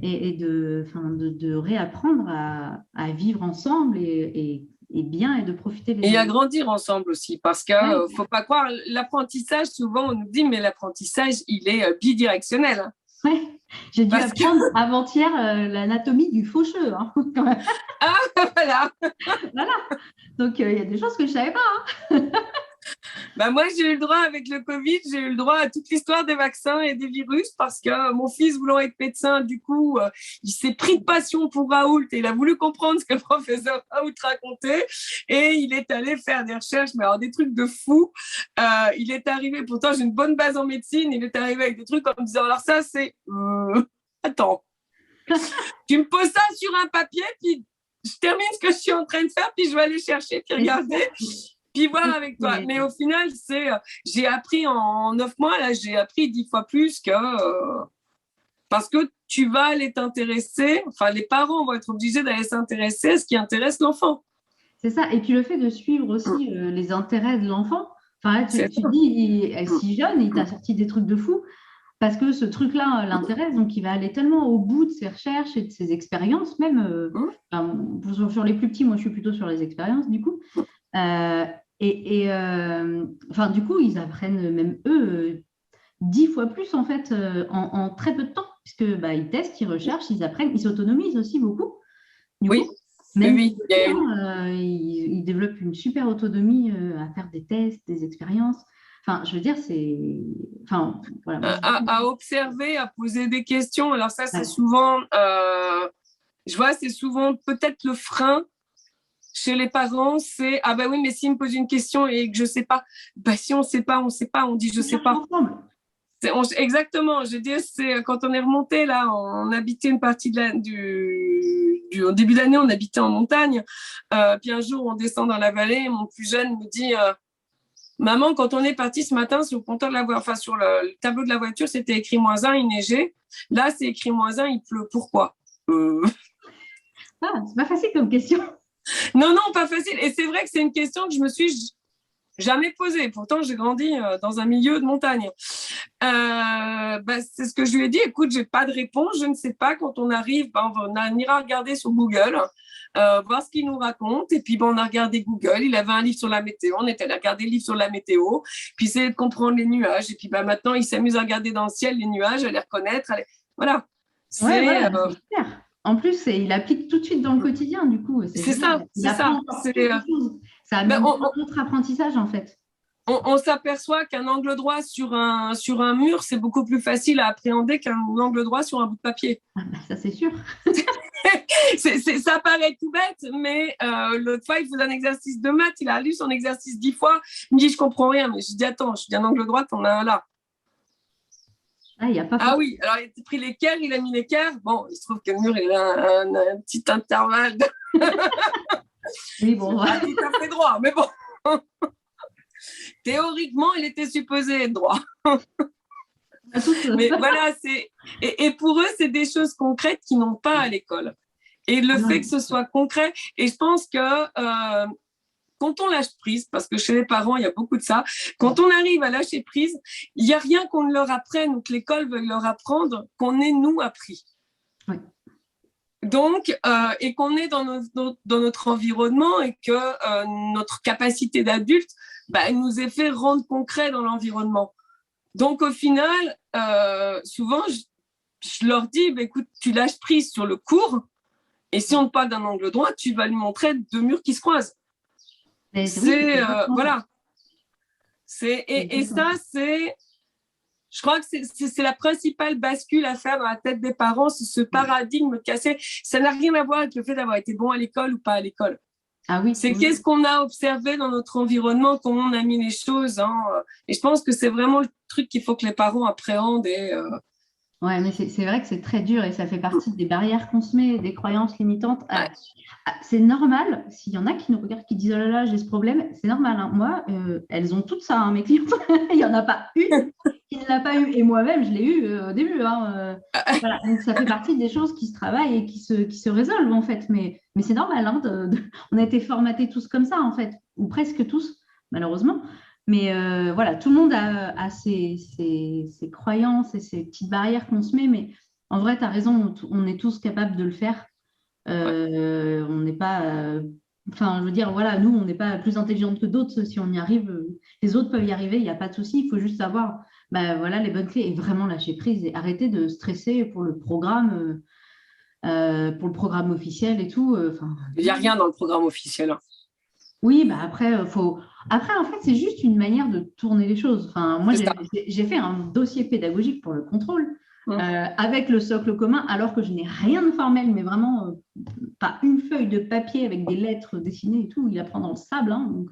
Et de réapprendre à vivre ensemble et bien et de profiter et à grandir ensemble aussi parce que faut pas croire l'apprentissage, souvent on nous dit mais l'apprentissage il est bidirectionnel. Ouais, j'ai dû apprendre avant-hier l'anatomie du faucheux, hein, quand même. Ah voilà. Voilà. Donc il y a des choses que je savais pas, hein. Moi, j'ai eu le droit avec le Covid, j'ai eu le droit à toute l'histoire des vaccins et des virus parce que mon fils, voulant être médecin, du coup, il s'est pris de passion pour Raoult et il a voulu comprendre ce que le professeur Raoult racontait et il est allé faire des recherches, mais alors des trucs de fou. Il est arrivé, pourtant j'ai une bonne base en médecine, il est arrivé avec des trucs en me disant, alors ça, c'est... attends, tu me poses ça sur un papier, puis je termine ce que je suis en train de faire, puis je vais aller chercher, puis regarder... puis voir avec toi. Mais au final, j'ai appris en 9 mois, là, j'ai appris 10 fois plus que... parce que tu vas aller t'intéresser, enfin, les parents vont être obligés d'aller s'intéresser à ce qui intéresse l'enfant. C'est ça. Et puis le fait de suivre aussi les intérêts de l'enfant. Enfin, là, tu dis, elle est si jeune, il t'a sorti des trucs de fou. Parce que ce truc-là l'intéresse, donc il va aller tellement au bout de ses recherches et de ses expériences, même sur les plus petits, moi je suis plutôt sur les expériences du coup. Du coup, ils apprennent même eux 10 fois plus en fait en très peu de temps, puisque ils testent, ils recherchent, ils apprennent, ils s'autonomisent aussi beaucoup. Du coup, ils développent une super autonomie à faire des tests, des expériences. Enfin, je veux dire, c'est... Enfin, voilà. À observer, à poser des questions. Alors ça, c'est souvent... je vois, c'est souvent peut-être le frein chez les parents, c'est « Ah oui, mais s'il me pose une question et que je ne sais pas, si on ne sait pas, on ne sait pas, on dit « je ne sais pas ». Exactement, je veux dire, c'est quand on est remonté, là, on habitait une partie au début d'année, on habitait en montagne. Puis un jour, on descend dans la vallée, mon plus jeune me dit maman, quand on est parti ce matin sur le compteur de la voiture, sur le tableau de la voiture, c'était écrit -1, il neigeait. Là, c'est écrit -1, il pleut. Pourquoi c'est pas facile comme question. Non, pas facile. Et c'est vrai que c'est une question que je me suis jamais posée. Pourtant, j'ai grandi dans un milieu de montagne. C'est ce que je lui ai dit. Écoute, j'ai pas de réponse. Je ne sais pas. Quand on arrive, on ira regarder sur Google, voir ce qu'il nous raconte. Et puis, on a regardé Google. Il avait un livre sur la météo. On est allé regarder le livre sur la météo. Puis, essayer de comprendre les nuages. Et puis, maintenant, il s'amuse à regarder dans le ciel les nuages, à les reconnaître. Voilà. C'est super. En plus, il applique tout de suite dans le quotidien, du coup. C'est ça. Ça amène notre apprentissage, en fait. On s'aperçoit qu'un angle droit sur un mur, c'est beaucoup plus facile à appréhender qu'un angle droit sur un bout de papier. Ça, c'est sûr. Ça paraît tout bête, mais l'autre fois, il faisait un exercice de maths. Il a lu son exercice 10 fois. Il me dit, je comprends rien. Mais je dis, attends, je dis un angle droit, t'en as un là. Oui, alors il a pris l'équerre, il a mis l'équerre. Bon, il se trouve que le mur, il a un petit intervalle. Oui, bon. Pas tout à fait droit, mais bon. Théoriquement, il était supposé être droit. Mais voilà, et pour eux, c'est des choses concrètes qu'ils n'ont pas à l'école. Et le fait que ce soit concret, et je pense que quand on lâche prise, parce que chez les parents, il y a beaucoup de ça, quand on arrive à lâcher prise, il n'y a rien qu'on ne leur apprenne ou que l'école veuille leur apprendre qu'on ait nous appris. Oui. Donc, et qu'on est dans notre environnement et que notre capacité d'adulte nous est fait rendre concret dans l'environnement. Donc, au final, souvent, je leur dis, écoute, tu lâches prise sur le cours et si on te parle d'un angle droit, tu vas lui montrer deux murs qui se croisent. Voilà. Et ça, je crois que c'est la principale bascule à faire dans la tête des parents, c'est ce paradigme cassé. Ça n'a rien à voir avec le fait d'avoir été bon à l'école ou pas à l'école. Ah oui, c'est qu'est-ce qu'on a observé dans notre environnement, comment on a mis les choses. Et je pense que c'est vraiment le truc qu'il faut que les parents appréhendent. Ouais, mais c'est vrai que c'est très dur et ça fait partie des barrières qu'on se met, des croyances limitantes. Ouais. C'est normal, s'il y en a qui nous regardent, qui disent oh là là, j'ai ce problème, c'est normal. Hein. Moi, elles ont toutes ça, hein, mes clientes. Il n'y en a pas une qui ne l'a pas eu. Et moi-même, je l'ai eu au début. Hein, voilà. Donc, ça fait partie des choses qui se travaillent et qui se résolvent, en fait. Mais c'est normal. Hein, on a été formatés tous comme ça, en fait, ou presque tous, malheureusement. Mais voilà, tout le monde a ses croyances et ses petites barrières qu'on se met. Mais en vrai, tu as raison, on est tous capables de le faire. On n'est pas. Enfin, je veux dire, voilà, nous, on n'est pas plus intelligente que d'autres. Si on y arrive, les autres peuvent y arriver, il n'y a pas de souci. Il faut juste savoir voilà, les bonnes clés et vraiment lâcher prise et arrêter de stresser pour le programme officiel et tout. Il n'y a rien dans le programme officiel. Hein. Oui, après, Après, en fait, c'est juste une manière de tourner les choses. Enfin, moi, j'ai fait un dossier pédagogique pour le contrôle avec le socle commun, alors que je n'ai rien de formel, mais vraiment pas une feuille de papier avec des lettres dessinées et tout. Il apprend dans le sable, hein, donc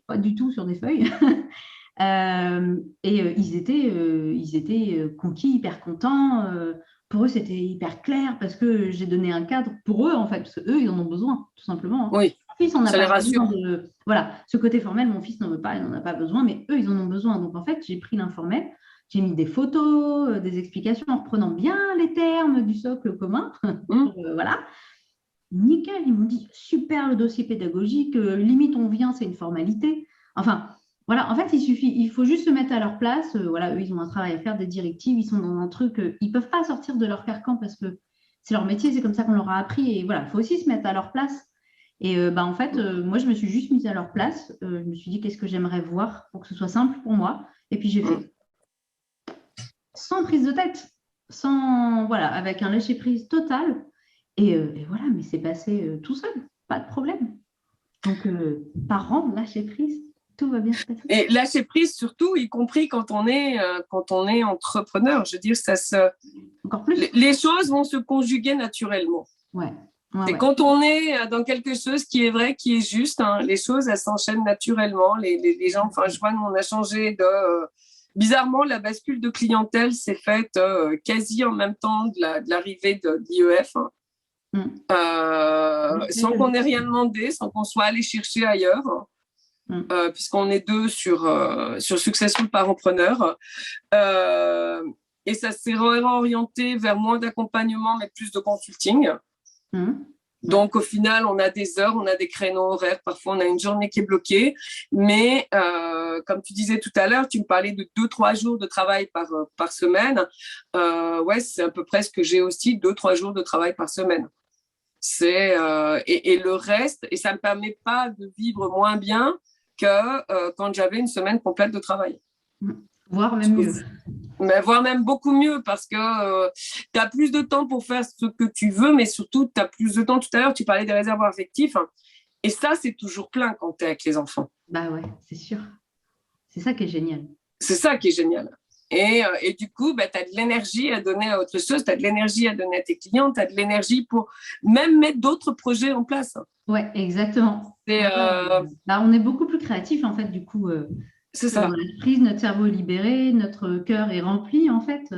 pas du tout sur des feuilles. Ils étaient conquis, hyper contents. Pour eux, c'était hyper clair parce que j'ai donné un cadre pour eux, en fait, parce qu'eux, ils en ont besoin, tout simplement. Hein. Oui. Mon fils, on n'a pas besoin de. Voilà, ce côté formel, mon fils n'en veut pas, il n'en a pas besoin, mais eux, ils en ont besoin. Donc, en fait, j'ai pris l'informel, j'ai mis des photos, des explications en reprenant bien les termes du socle commun. Voilà. Nickel, ils m'ont dit super le dossier pédagogique, limite on vient, c'est une formalité. Enfin, voilà, en fait, il faut juste se mettre à leur place. Voilà, eux, ils ont un travail à faire, des directives, ils sont dans un truc, ils ne peuvent pas sortir de leur carcan parce que c'est leur métier, c'est comme ça qu'on leur a appris. Et voilà, il faut aussi se mettre à leur place. Et en fait, moi, je me suis juste mise à leur place. Je me suis dit, qu'est-ce que j'aimerais voir pour que ce soit simple pour moi. Et puis, j'ai fait sans prise de tête, voilà, avec un lâcher-prise total. Et voilà, mais c'est passé tout seul, pas de problème. Donc, parents, lâcher-prise, tout va bien se passer. Et lâcher-prise, surtout, y compris quand on est entrepreneur. Je veux dire, encore plus. Les choses vont se conjuguer naturellement. Ouais. Et quand on est dans quelque chose qui est vrai, qui est juste, hein, les choses, elles s'enchaînent naturellement. Les gens, enfin, je vois, on a changé de... bizarrement, la bascule de clientèle s'est faite quasi en même temps de l'arrivée de l'IEF, hein, sans qu'on n'ait rien demandé, sans qu'on soit allé chercher ailleurs, puisqu'on est deux sur Successful Parentpreneur. Et ça s'est réorienté vers moins d'accompagnement, mais plus de consulting. Donc, au final, on a des heures, on a des créneaux horaires. Parfois, on a une journée qui est bloquée. Mais comme tu disais tout à l'heure, tu me parlais de 2-3 jours de travail par semaine. Ouais, c'est à peu près ce que j'ai aussi, 2-3 jours de travail par semaine. Et le reste, et ça ne me permet pas de vivre moins bien que quand j'avais une semaine complète de travail. Voire même mieux. Mais voire même beaucoup mieux parce que tu as plus de temps pour faire ce que tu veux, mais surtout, tu as plus de temps. Tout à l'heure, tu parlais des réservoirs affectifs. Hein, et ça, c'est toujours plein quand tu es avec les enfants. Bah ouais, c'est sûr. C'est ça qui est génial. C'est ça qui est génial. Et du coup, tu as de l'énergie à donner à autre chose, tu as de l'énergie à donner à tes clients, tu as de l'énergie pour même mettre d'autres projets en place. Ouais, exactement. On est beaucoup plus créatif, en fait, du coup. C'est ça. Notre cerveau est libéré, notre cœur est rempli, en fait.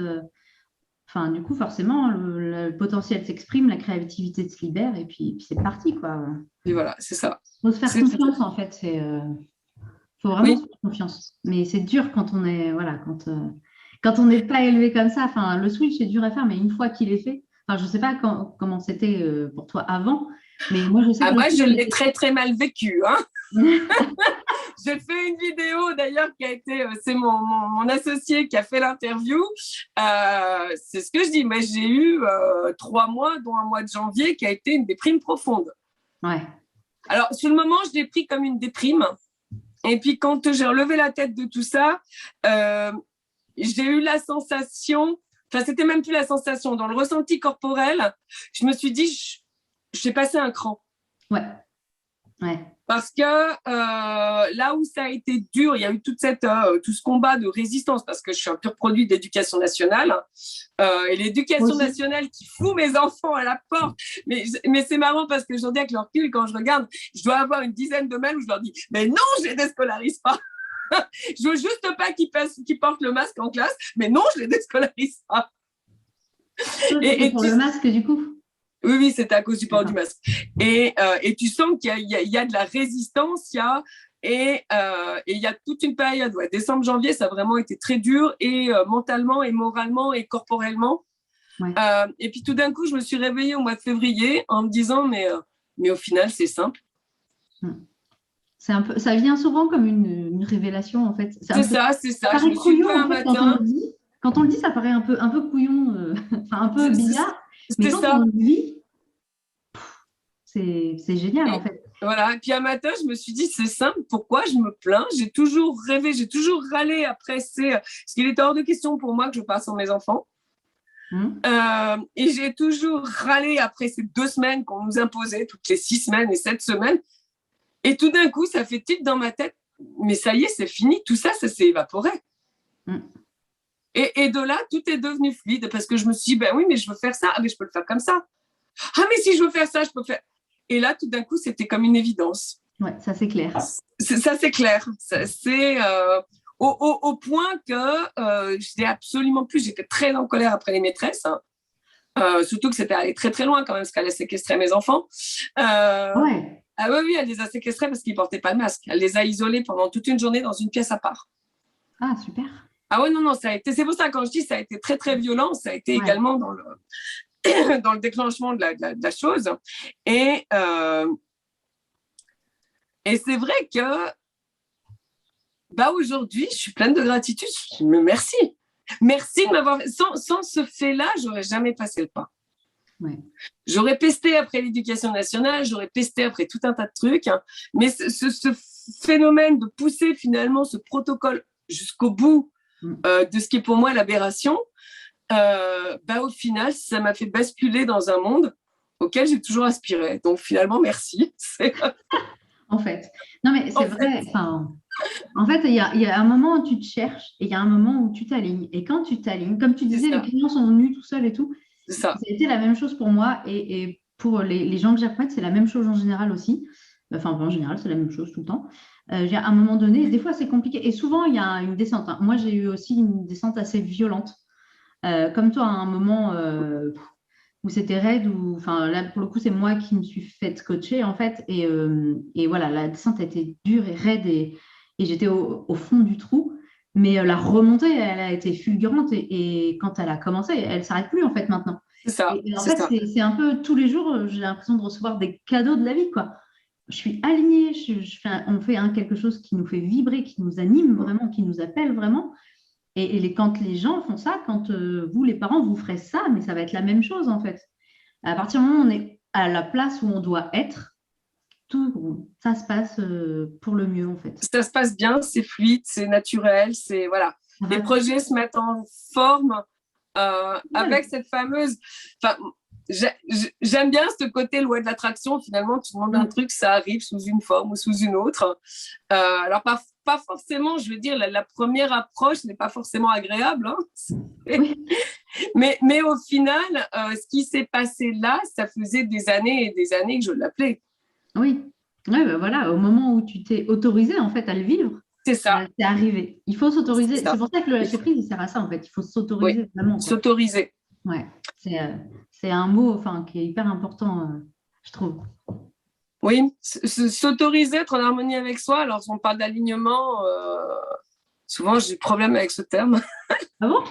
Du coup, forcément, le potentiel s'exprime, la créativité se libère, et puis c'est parti, quoi. Et voilà, c'est ça. Il faut se faire confiance, en fait. Il faut vraiment se faire confiance. Mais c'est dur quand on est, voilà, quand on n'est pas élevé comme ça. Enfin, le switch est dur à faire, mais une fois qu'il est fait, je ne sais pas comment c'était pour toi avant, mais moi, je sais que moi, je l'ai très, très mal vécu, hein. j'ai fait une vidéo d'ailleurs qui a été, c'est mon associé qui a fait l'interview. C'est ce que je dis, mais j'ai eu 3 mois, dont un mois de janvier qui a été une déprime profonde. Ouais. Alors, sur le moment, je l'ai pris comme une déprime. Et puis, quand j'ai relevé la tête de tout ça, j'ai eu la sensation, enfin, c'était même plus la sensation, dans le ressenti corporel, je me suis dit, j'ai passé un cran. Ouais. Ouais. Parce que là où ça a été dur, il y a eu tout ce combat de résistance, parce que je suis un pur produit d'éducation nationale. Et l'éducation nationale qui fout mes enfants à la porte. Mais c'est marrant parce que j'en dis avec le recul, quand je regarde, je dois avoir une dizaine de mails où je leur dis « Mais non, je les déscolarise pas !» Je veux juste pas qu'ils portent le masque en classe, mais non, je les déscolarise pas. Et pour le masque, du coup? Oui, c'est à cause du port du masque. Et tu sens qu'il y a de la résistance, et il y a toute une période, décembre, janvier, ça a vraiment été très dur, et mentalement, et moralement, et corporellement. Ouais. Et puis tout d'un coup, je me suis réveillée au mois de février en me disant, mais au final, c'est simple. C'est un peu, ça vient souvent comme une révélation, en fait. C'est ça. Ça paraît couillon, en fait, quand on le dit, ça paraît un peu couillon, un peu bizarre. Mais quand on le vit, c'est génial, en fait. Voilà. Et puis un matin, je me suis dit, c'est simple, pourquoi je me plains? J'ai toujours rêvé, j'ai toujours râlé après. Parce qu'il était hors de question pour moi que je passe sans mes enfants. Et j'ai toujours râlé après ces 2 semaines qu'on nous imposait, toutes les 6 semaines et 7 semaines. Et tout d'un coup, ça fait tilt dans ma tête. Mais ça y est, c'est fini. Tout ça, ça s'est évaporé. Et de là, tout est devenu fluide parce que je me suis dit, ben oui, mais je veux faire ça. Ah, mais je peux le faire comme ça. Ah, mais si je veux faire ça, je peux faire. Et là, tout d'un coup, c'était comme une évidence. Ouais, ça c'est clair. Ça c'est clair. C'est au point que j'étais absolument plus. J'étais très en colère après les maîtresses. Surtout que c'était allé très très loin quand même, parce qu'elle a séquestré mes enfants. Ouais. Ah oui, elle les a séquestrés parce qu'ils ne portaient pas le masque. Elle les a isolés pendant toute une journée dans une pièce à part. Ah, super. Ah ouais, non, ça a été. C'est pour ça, quand je dis ça a été très très violent, ça a été également dans le déclenchement de la chose. Et c'est vrai que aujourd'hui, je suis pleine de gratitude. Merci. Merci de m'avoir. Sans ce fait-là, j'aurais jamais passé le pas. Ouais. J'aurais pesté après l'éducation nationale, j'aurais pesté après tout un tas de trucs, mais ce phénomène de pousser finalement ce protocole jusqu'au bout de ce qui est pour moi l'aberration, au final, ça m'a fait basculer dans un monde auquel j'ai toujours aspiré. Donc finalement, merci. En fait, non mais c'est vrai. En fait, il y a un moment où tu te cherches et il y a un moment où tu t'alignes. Et quand tu t'alignes, comme tu disais, les clients sont venus tout seuls et tout. Ça a été la même chose pour moi et pour les gens que j'accompagne, c'est la même chose en général aussi. Enfin, en général, c'est la même chose tout le temps. À un moment donné, des fois, c'est compliqué. Et souvent, il y a une descente. Moi, j'ai eu aussi une descente assez violente. Comme toi, à un moment où c'était raide, là, pour le coup, c'est moi qui me suis faite coacher, en fait. Et voilà, la descente a été dure et raide et j'étais au fond du trou. Mais la remontée, elle a été fulgurante et quand elle a commencé, elle ne s'arrête plus en fait maintenant. C'est ça. Et en fait, c'est un peu tous les jours, j'ai l'impression de recevoir des cadeaux de la vie, quoi. Je suis alignée, on fait quelque chose qui nous fait vibrer, qui nous anime vraiment, qui nous appelle vraiment. Et quand les gens font ça, quand vous, les parents, vous ferez ça, mais ça va être la même chose en fait. À partir du moment où on est à la place où on doit être, tout ça se passe pour le mieux en fait. Ça se passe bien, c'est fluide, c'est naturel, c'est voilà. Les projets se mettent en forme avec cette fameuse. Enfin, j'aime bien ce côté loi de l'attraction. Finalement, tu demandes un truc, ça arrive sous une forme ou sous une autre. Alors pas forcément, je veux dire, la première approche n'est pas forcément agréable. Mais au final, ce qui s'est passé là, ça faisait des années et des années que je l'appelais. Oui, voilà, au moment où tu t'es autorisé en fait à le vivre, c'est ça. C'est arrivé. Il faut s'autoriser. C'est pour ça que le lâcher prise, il sert à ça en fait. Il faut s'autoriser vraiment. S'autoriser. Ouais, c'est un mot qui est hyper important, je trouve. Oui, s'autoriser, être en harmonie avec soi. Alors, on parle d'alignement. Souvent, j'ai problème avec ce terme. Ah bon?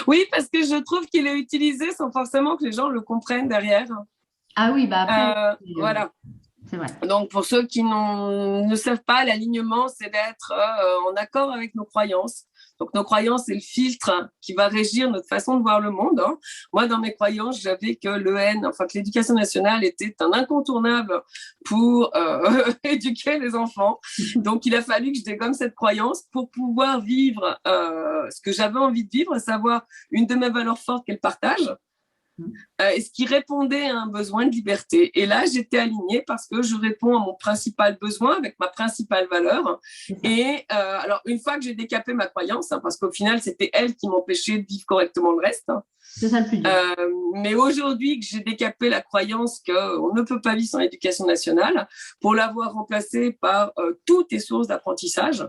Oui, parce que je trouve qu'il est utilisé sans forcément que les gens le comprennent derrière. Ah oui, après. Voilà. c'est vrai. Donc, pour ceux qui ne savent pas, l'alignement, c'est d'être en accord avec nos croyances. Donc, nos croyances, c'est le filtre qui va régir notre façon de voir le monde. Hein. Moi, dans mes croyances, j'avais que que l'éducation nationale était un incontournable pour éduquer les enfants. Donc, il a fallu que je dégomme cette croyance pour pouvoir vivre ce que j'avais envie de vivre, à savoir une de mes valeurs fortes qu'elle partage. Ce qui répondait à un besoin de liberté. Et là, j'étais alignée parce que je réponds à mon principal besoin avec ma principale valeur. Et alors, une fois que j'ai décapé ma croyance, hein, parce qu'au final, c'était elle qui m'empêchait de vivre correctement le reste. Hein, c'est ça le plus dur. Mais aujourd'hui que j'ai décapé la croyance qu'on ne peut pas vivre sans l'éducation nationale, pour l'avoir remplacée par toutes les sources d'apprentissage,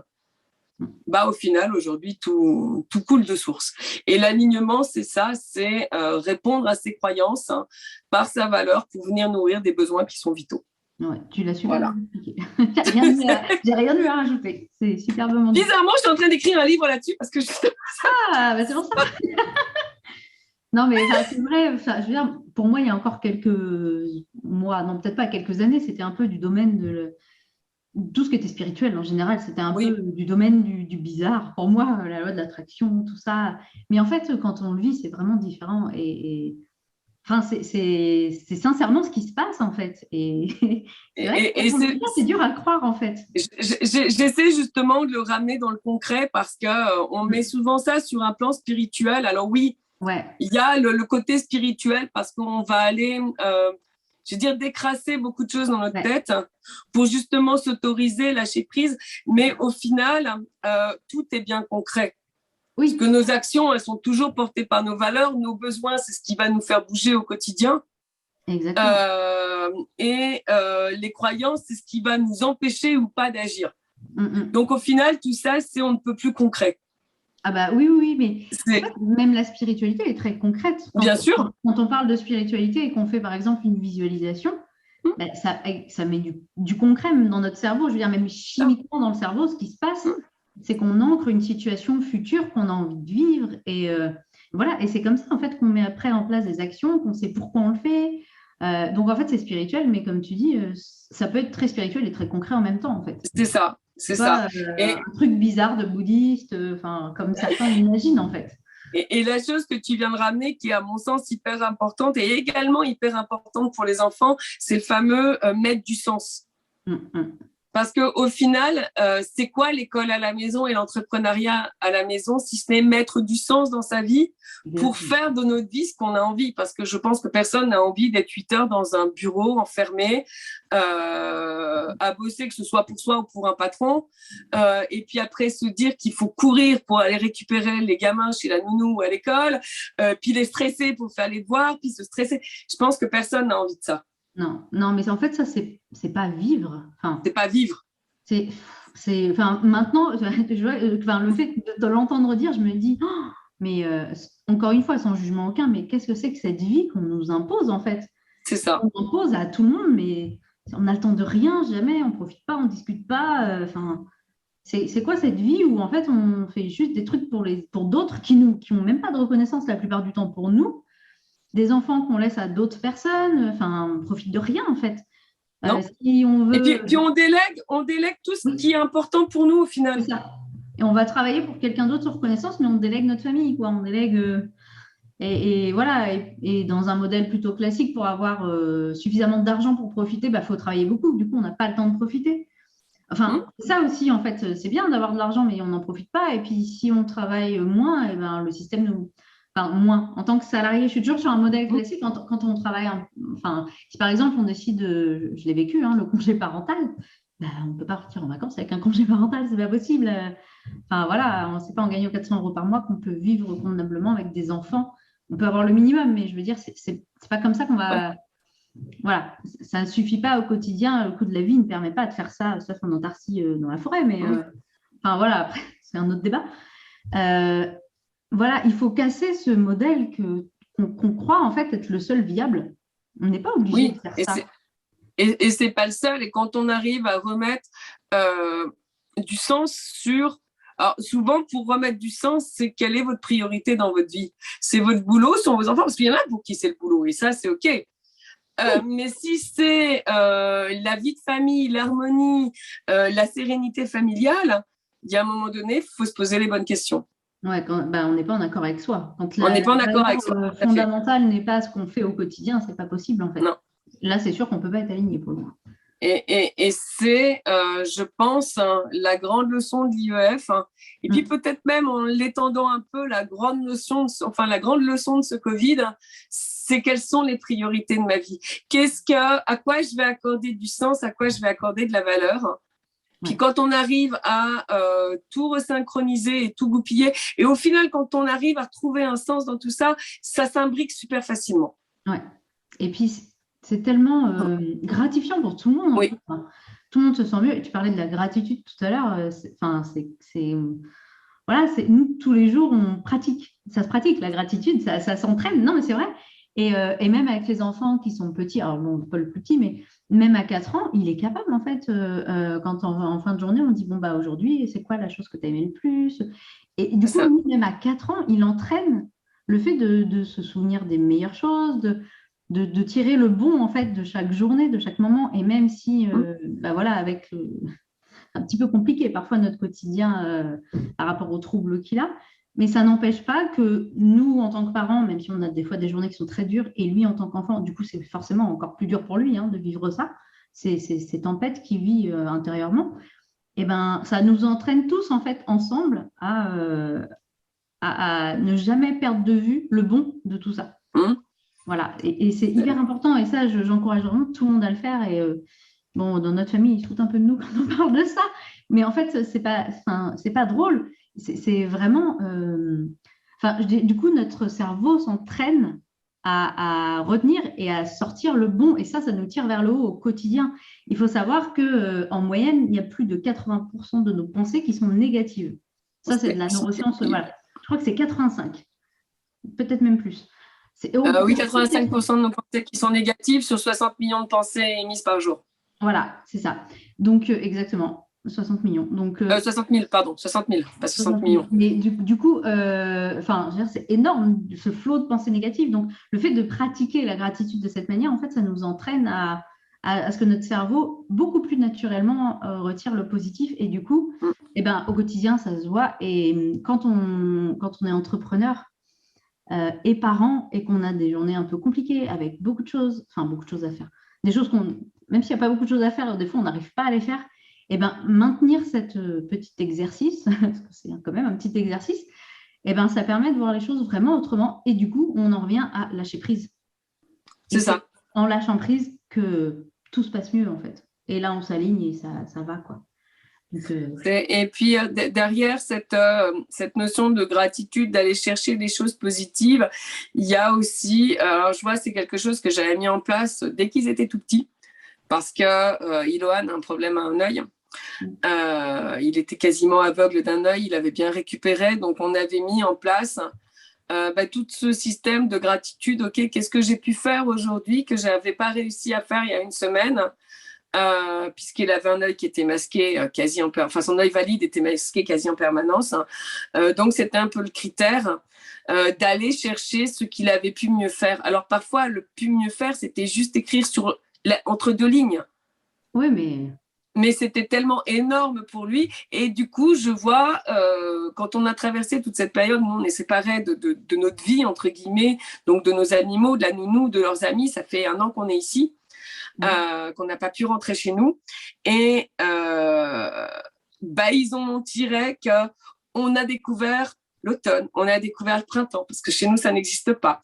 bah, au final, aujourd'hui, tout coule de source. Et l'alignement, c'est ça, c'est répondre à ses croyances hein, par sa valeur pour venir nourrir des besoins qui sont vitaux. Ouais, tu l'as super bien expliqué. J'ai rien eu à rajouter. C'est superbement dit. Bizarrement, je suis en train d'écrire un livre là-dessus parce que je... Ah, bah c'est pour ça. Non, mais c'est vrai, je veux dire, pour moi, il y a encore quelques mois, non, peut-être pas quelques années, c'était un peu du domaine de tout ce qui était spirituel en général, c'était un peu du domaine du bizarre. Pour moi, la loi de l'attraction, tout ça. Mais en fait, quand on le vit, c'est vraiment différent. Enfin, c'est sincèrement ce qui se passe, en fait. Et c'est dur à croire, en fait. J'essaie justement de le ramener dans le concret parce qu'on met souvent ça sur un plan spirituel. Alors oui, il y a le côté spirituel parce qu'on va aller... je veux dire, décrasser beaucoup de choses dans notre tête pour justement s'autoriser, lâcher prise. Mais au final, tout est bien concret. Oui. Parce que nos actions, elles sont toujours portées par nos valeurs. Nos besoins, c'est ce qui va nous faire bouger au quotidien. Exactement. Les croyances, c'est ce qui va nous empêcher ou pas d'agir. Donc, au final, tout ça, c'est on ne peut plus concret. Ah bah oui, mais en fait, même la spiritualité est très concrète. Bien sûr. Quand on parle de spiritualité et qu'on fait par exemple une visualisation, ça met du concret même dans notre cerveau. Je veux dire, même chimiquement dans le cerveau, ce qui se passe, c'est qu'on ancre une situation future qu'on a envie de vivre. Et voilà, et c'est comme ça en fait qu'on met après en place des actions, qu'on sait pourquoi on le fait. Donc en fait, c'est spirituel, mais comme tu dis, ça peut être très spirituel et très concret en même temps en fait. C'est ça. C'est ça. Un truc bizarre de bouddhiste, comme certains l'imaginent en fait. Et la chose que tu viens de ramener, qui est à mon sens hyper importante et également hyper importante pour les enfants, c'est le fameux mettre du sens. Parce qu'au final, c'est quoi l'école à la maison et l'entrepreneuriat à la maison, si ce n'est mettre du sens dans sa vie pour faire de notre vie ce qu'on a envie. Parce que je pense que personne n'a envie d'être 8 heures dans un bureau enfermé, à bosser, que ce soit pour soi ou pour un patron. Et puis après, se dire qu'il faut courir pour aller récupérer les gamins chez la nounou ou à l'école, puis les stresser pour faire les devoirs, puis se stresser. Je pense que personne n'a envie de ça. Non, mais en fait, ça, c'est pas vivre. C'est pas vivre. Maintenant, le fait de l'entendre dire, je me dis, mais encore une fois, sans jugement aucun, mais qu'est-ce que c'est que cette vie qu'on nous impose, en fait? C'est ça. On impose à tout le monde, mais on a le temps de rien, jamais, on profite pas, on discute pas. C'est quoi cette vie où, en fait, on fait juste des trucs pour d'autres qui n'ont même pas de reconnaissance la plupart du temps pour nous? Des enfants qu'on laisse à d'autres personnes, on profite de rien en fait. Si on veut... Et puis on délègue tout ce qui est important pour nous au final. C'est ça. Et on va travailler pour quelqu'un d'autre sur reconnaissance, mais on délègue notre famille, quoi. On délègue et voilà. Et dans un modèle plutôt classique, pour avoir suffisamment d'argent pour profiter, faut travailler beaucoup. Du coup, on n'a pas le temps de profiter. C'est ça aussi en fait. C'est bien d'avoir de l'argent, mais on n'en profite pas. Et puis si on travaille moins, le système nous moins. En tant que salarié, je suis toujours sur un modèle classique. Quand on travaille, si par exemple on décide, je l'ai vécu, le congé parental, on ne peut pas partir en vacances avec un congé parental, c'est pas possible. On ne sait pas en gagnant 400 € par mois qu'on peut vivre convenablement avec des enfants. On peut avoir le minimum, mais je veux dire, c'est pas comme ça qu'on va. Voilà, ça ne suffit pas au quotidien. Le coût de la vie ne permet pas de faire ça, sauf en autarcie dans la forêt. Mais après, c'est un autre débat. Voilà, il faut casser ce modèle qu'on croit en fait être le seul viable. On n'est pas obligé de faire ça. Et c'est pas le seul. Et quand on arrive à remettre du sens sur... Alors souvent, pour remettre du sens, c'est quelle est votre priorité dans votre vie? C'est votre boulot, sont vos enfants? Parce qu'il y en a pour qui c'est le boulot. Et ça, c'est OK. Mais si c'est la vie de famille, l'harmonie, la sérénité familiale, il y a un moment donné, il faut se poser les bonnes questions. Ouais, on n'est pas en accord avec soi. Quand On n'est la pas en accord valeur avec soi. Tout à fait. fondamentale n'est pas ce qu'on fait au quotidien, c'est pas possible en fait. Non. Là, c'est sûr qu'on peut pas être aligné pour le coup. Et c'est, je pense, hein, la grande leçon de l'IEF. Hein. Et puis peut-être même en l'étendant un peu, la grande leçon de ce Covid, c'est quelles sont les priorités de ma vie. À quoi je vais accorder du sens, à quoi je vais accorder de la valeur. Puis quand on arrive à tout resynchroniser et tout goupiller, et au final, quand on arrive à trouver un sens dans tout ça, ça s'imbrique super facilement. Ouais. Et puis, c'est tellement gratifiant pour tout le monde. Oui. Enfin, tout le monde se sent mieux. Et tu parlais de la gratitude tout à l'heure. Voilà, nous, tous les jours, on pratique. Ça se pratique, la gratitude, ça s'entraîne. Non, mais c'est vrai. Et même avec les enfants qui sont petits, alors bon, pas le plus petit, mais même à 4 ans, il est capable, en fait, quand en fin de journée, on dit, bon, bah aujourd'hui, c'est quoi la chose que tu as aimé le plus? Et du coup, lui, même à 4 ans, il entraîne le fait de se souvenir des meilleures choses, de tirer le bon, en fait, de chaque journée, de chaque moment. Et même si, bah voilà, avec un petit peu compliqué parfois notre quotidien par rapport aux troubles qu'il a, mais ça n'empêche pas que nous, en tant que parents, même si on a des fois des journées qui sont très dures, et lui, en tant qu'enfant, du coup, c'est forcément encore plus dur pour lui de vivre ça, ces tempêtes qu'il vit intérieurement, et ben, ça nous entraîne tous, en fait, ensemble à ne jamais perdre de vue le bon de tout ça. Voilà, et c'est hyper important, et ça, j'encourage vraiment tout le monde à le faire, et bon, dans notre famille, ils se foutent un peu de nous quand on parle de ça, mais en fait, c'est pas drôle. C'est vraiment. Du coup, notre cerveau s'entraîne à retenir et à sortir le bon, et ça nous tire vers le haut au quotidien. Il faut savoir qu'en moyenne, il y a plus de 80% de nos pensées qui sont négatives. Ça, c'est de la neuroscience. Voilà. Je crois que c'est 85, peut-être même plus. Oui, 85% de nos pensées qui sont négatives sur 60 millions de pensées émises par jour. Voilà, c'est ça. Donc, exactement, 60 millions. Donc, 60 000, pardon, 60 000, pas 60 millions. Mais du coup, c'est énorme ce flot de pensées négatives. Donc, le fait de pratiquer la gratitude de cette manière, en fait, ça nous entraîne à ce que notre cerveau, beaucoup plus naturellement, retire le positif. Et du coup, au quotidien, ça se voit. Et quand on est entrepreneur et parent et qu'on a des journées un peu compliquées avec beaucoup de choses à faire, des choses même s'il n'y a pas beaucoup de choses à faire, des fois, on n'arrive pas à les faire. Et maintenir cette petit exercice, parce que c'est quand même un petit exercice, ça permet de voir les choses vraiment autrement. Et du coup, on en revient à lâcher prise. C'est ça. En lâchant prise que tout se passe mieux, en fait. Et là, on s'aligne et ça va, quoi. Donc, Et puis, derrière cette notion de gratitude, d'aller chercher des choses positives, il y a aussi, alors je vois, c'est quelque chose que j'avais mis en place dès qu'ils étaient tout petits, parce que Iloan a un problème à un œil. Il était quasiment aveugle d'un œil, il avait bien récupéré, donc on avait mis en place tout ce système de gratitude. Ok, qu'est-ce que j'ai pu faire aujourd'hui que je n'avais pas réussi à faire il y a une semaine, puisqu'il avait un œil qui était masqué son œil valide était masqué quasi en permanence. Donc c'était un peu le critère d'aller chercher ce qu'il avait pu mieux faire. Alors parfois le pu mieux faire, c'était juste écrire entre deux lignes. Oui, mais c'était tellement énorme pour lui. Et du coup, je vois, quand on a traversé toute cette période où on est séparés de notre vie, entre guillemets, donc de nos animaux, de la nounou, de leurs amis, ça fait 1 an qu'on est ici, qu'on n'a pas pu rentrer chez nous. Et ils ont tiré qu'on a découvert l'automne, on a découvert le printemps, parce que chez nous, ça n'existe pas.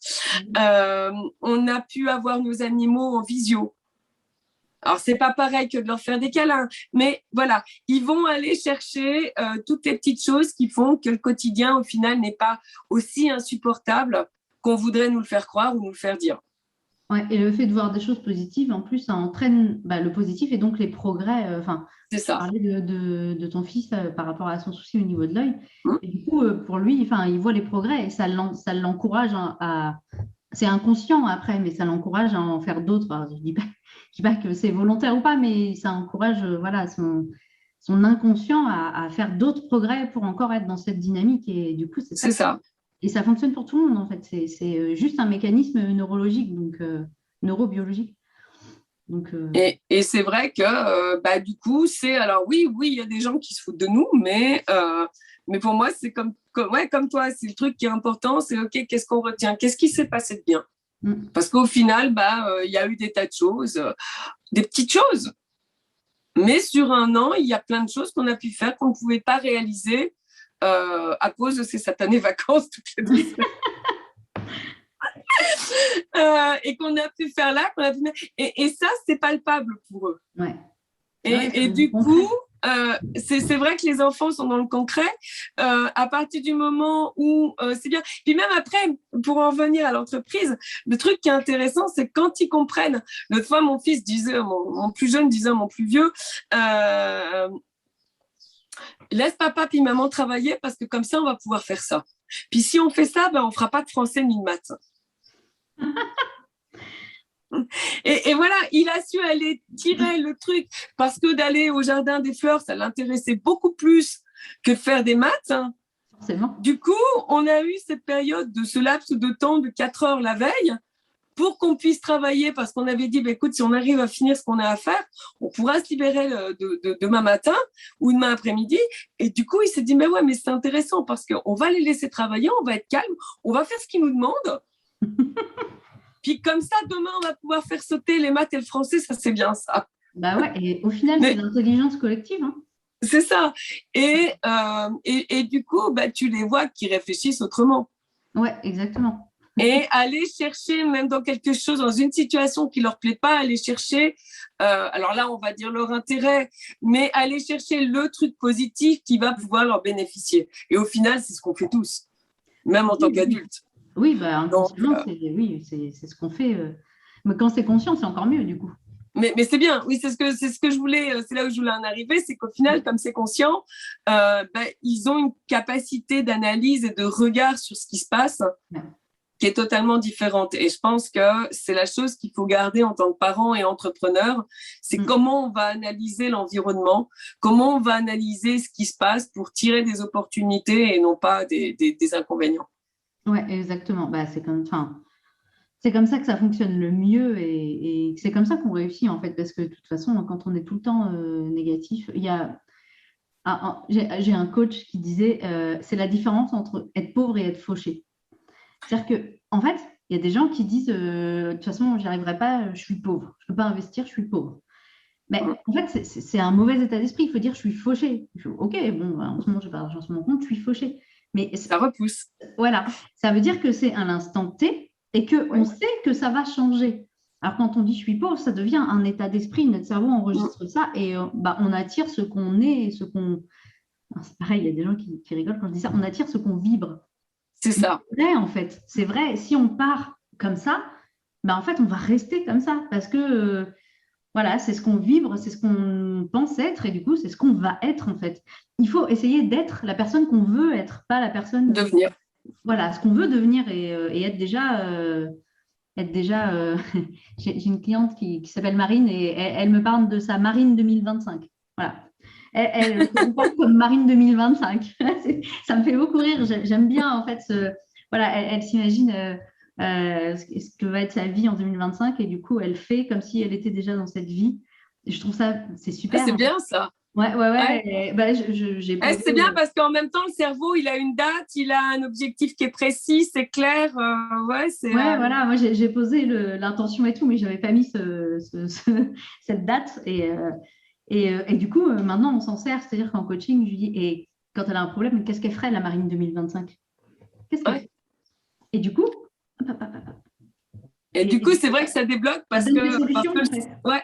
On a pu avoir nos animaux en visio. Alors, c'est pas pareil que de leur faire des câlins, mais voilà, ils vont aller chercher toutes les petites choses qui font que le quotidien, au final, n'est pas aussi insupportable qu'on voudrait nous le faire croire ou nous le faire dire. Ouais, et le fait de voir des choses positives, en plus, ça entraîne le positif et donc les progrès. C'est ça. Parler de ton fils par rapport à son souci au niveau de l'œil. Et du coup, pour lui, il voit les progrès et ça l'encourage c'est inconscient après, mais ça l'encourage à en faire d'autres. Alors, je dis pas que c'est volontaire ou pas, mais ça encourage son inconscient à faire d'autres progrès pour encore être dans cette dynamique. Et du coup, c'est ça. Et ça fonctionne pour tout le monde, en fait. C'est juste un mécanisme neurologique, donc neurobiologique. Donc, et c'est vrai que du coup, alors oui, il y a des gens qui se foutent de nous, mais pour moi, c'est comme toi, c'est le truc qui est important, c'est OK, qu'est-ce qu'on retient? Qu'est-ce qui s'est passé de bien? Parce qu'au final, il y a eu des tas de choses, des petites choses. Mais sur un an, il y a plein de choses qu'on a pu faire qu'on ne pouvait pas réaliser à cause de ces satanées vacances toutes les 2 semaines. Et qu'on a pu faire là, et ça, c'est palpable pour eux. Ouais. Et du coup, c'est vrai que les enfants sont dans le concret. À partir du moment où c'est bien. Puis même après, pour en revenir à l'entreprise, le truc qui est intéressant, c'est quand ils comprennent. L'autre fois, mon fils disait, mon plus jeune disait à mon plus vieux, laisse papa puis maman travailler parce que comme ça, on va pouvoir faire ça. Puis si on fait ça, on fera pas de français ni de maths. Et voilà, il a su aller tirer le truc parce que d'aller au jardin des fleurs, ça l'intéressait beaucoup plus que de faire des maths. Forcément. Du coup, on a eu cette période de ce laps de temps de 4 heures la veille pour qu'on puisse travailler parce qu'on avait dit, écoute, si on arrive à finir ce qu'on a à faire, on pourra se libérer demain matin ou demain après-midi. Et du coup, il s'est dit, mais c'est intéressant parce qu'on va les laisser travailler, on va être calme, on va faire ce qu'ils nous demandent. Puis comme ça, demain, on va pouvoir faire sauter les maths et le français, ça c'est bien ça. Et au final, c'est l'intelligence collective. Hein. C'est ça. Et du coup, tu les vois qui réfléchissent autrement. Ouais, exactement. Et aller chercher, même dans quelque chose, dans une situation qui ne leur plaît pas, aller chercher, alors là, on va dire leur intérêt, mais aller chercher le truc positif qui va pouvoir leur bénéficier. Et au final, c'est ce qu'on fait tous, même en tant qu'adultes. Oui, inconsciemment, c'est ce qu'on fait. Mais quand c'est conscient, c'est encore mieux, du coup. Mais c'est bien, oui, c'est ce que je voulais, c'est là où je voulais en arriver, c'est qu'au final, comme c'est conscient, ils ont une capacité d'analyse et de regard sur ce qui se passe qui est totalement différente. Et je pense que c'est la chose qu'il faut garder en tant que parent et entrepreneur, c'est comment on va analyser l'environnement, comment on va analyser ce qui se passe pour tirer des opportunités et non pas des inconvénients. Ouais, exactement. C'est comme ça que ça fonctionne le mieux et c'est comme ça qu'on réussit en fait, parce que de toute façon, quand on est tout le temps négatif, il y a j'ai un coach qui disait c'est la différence entre être pauvre et être fauché. C'est-à-dire que en fait, il y a des gens qui disent de toute façon, j'y arriverai pas, je suis pauvre, je peux pas investir, je suis pauvre. Mais en fait, c'est un mauvais état d'esprit. Il faut dire je suis fauché. Ok, bon, en ce moment, j'ai pas d'argent sur mon compte, je suis fauché. Mais ça repousse. Voilà, ça veut dire que c'est à l'instant T et qu'on sait que ça va changer. Alors quand on dit je suis pauvre, ça devient un état d'esprit, notre cerveau enregistre ça et on attire ce qu'on est et ce qu'on... C'est pareil, il y a des gens qui rigolent quand je dis ça, on attire ce qu'on vibre. C'est ça. C'est vrai en fait, c'est vrai. Si on part comme ça, en fait on va rester comme ça parce que voilà, c'est ce qu'on vibre, c'est ce qu'on pense être et du coup c'est ce qu'on va être en fait. Il faut essayer d'être la personne qu'on veut être, pas la personne... Devenir. Voilà, ce qu'on veut devenir et être déjà... j'ai une cliente qui s'appelle Marine et elle me parle de sa Marine 2025. Voilà. Elle se comporte comme Marine 2025. Ça me fait beaucoup rire. J'aime bien, en fait, elle s'imagine ce que va être sa vie en 2025 et du coup, elle fait comme si elle était déjà dans cette vie. Et je trouve ça, c'est super. C'est bien ça. Ouais. C'est bien parce qu'en même temps, le cerveau, il a une date, il a un objectif qui est précis, c'est clair. Voilà, moi j'ai posé l'intention et tout, mais je n'avais pas mis cette date. Et du coup, maintenant, on s'en sert. C'est-à-dire qu'en coaching, je lui dis, et quand elle a un problème, qu'est-ce qu'elle ferait, la Marine 2025 Qu'est-ce qu'elle ferait Et du coup, c'est vrai que ça débloque parce que ouais.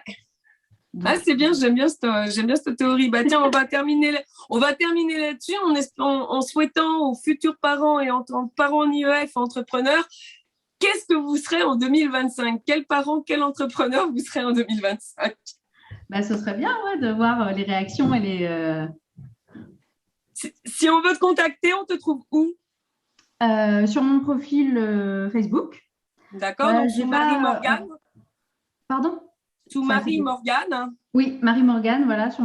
C'est bien, j'aime bien cette théorie. Tiens, on va terminer là-dessus en souhaitant aux futurs parents et en tant que parents en IEF, entrepreneurs, qu'est-ce que vous serez en 2025 ? Quel parent, quel entrepreneur vous serez en 2025 ? Ce serait bien de voir les réactions et les... Si on veut te contacter, on te trouve où ? Sur mon profil Facebook. D'accord, donc c'est Marie Morgan. Pardon ? sous Marie Morgane. Oui, Marie-Morgane, voilà, sur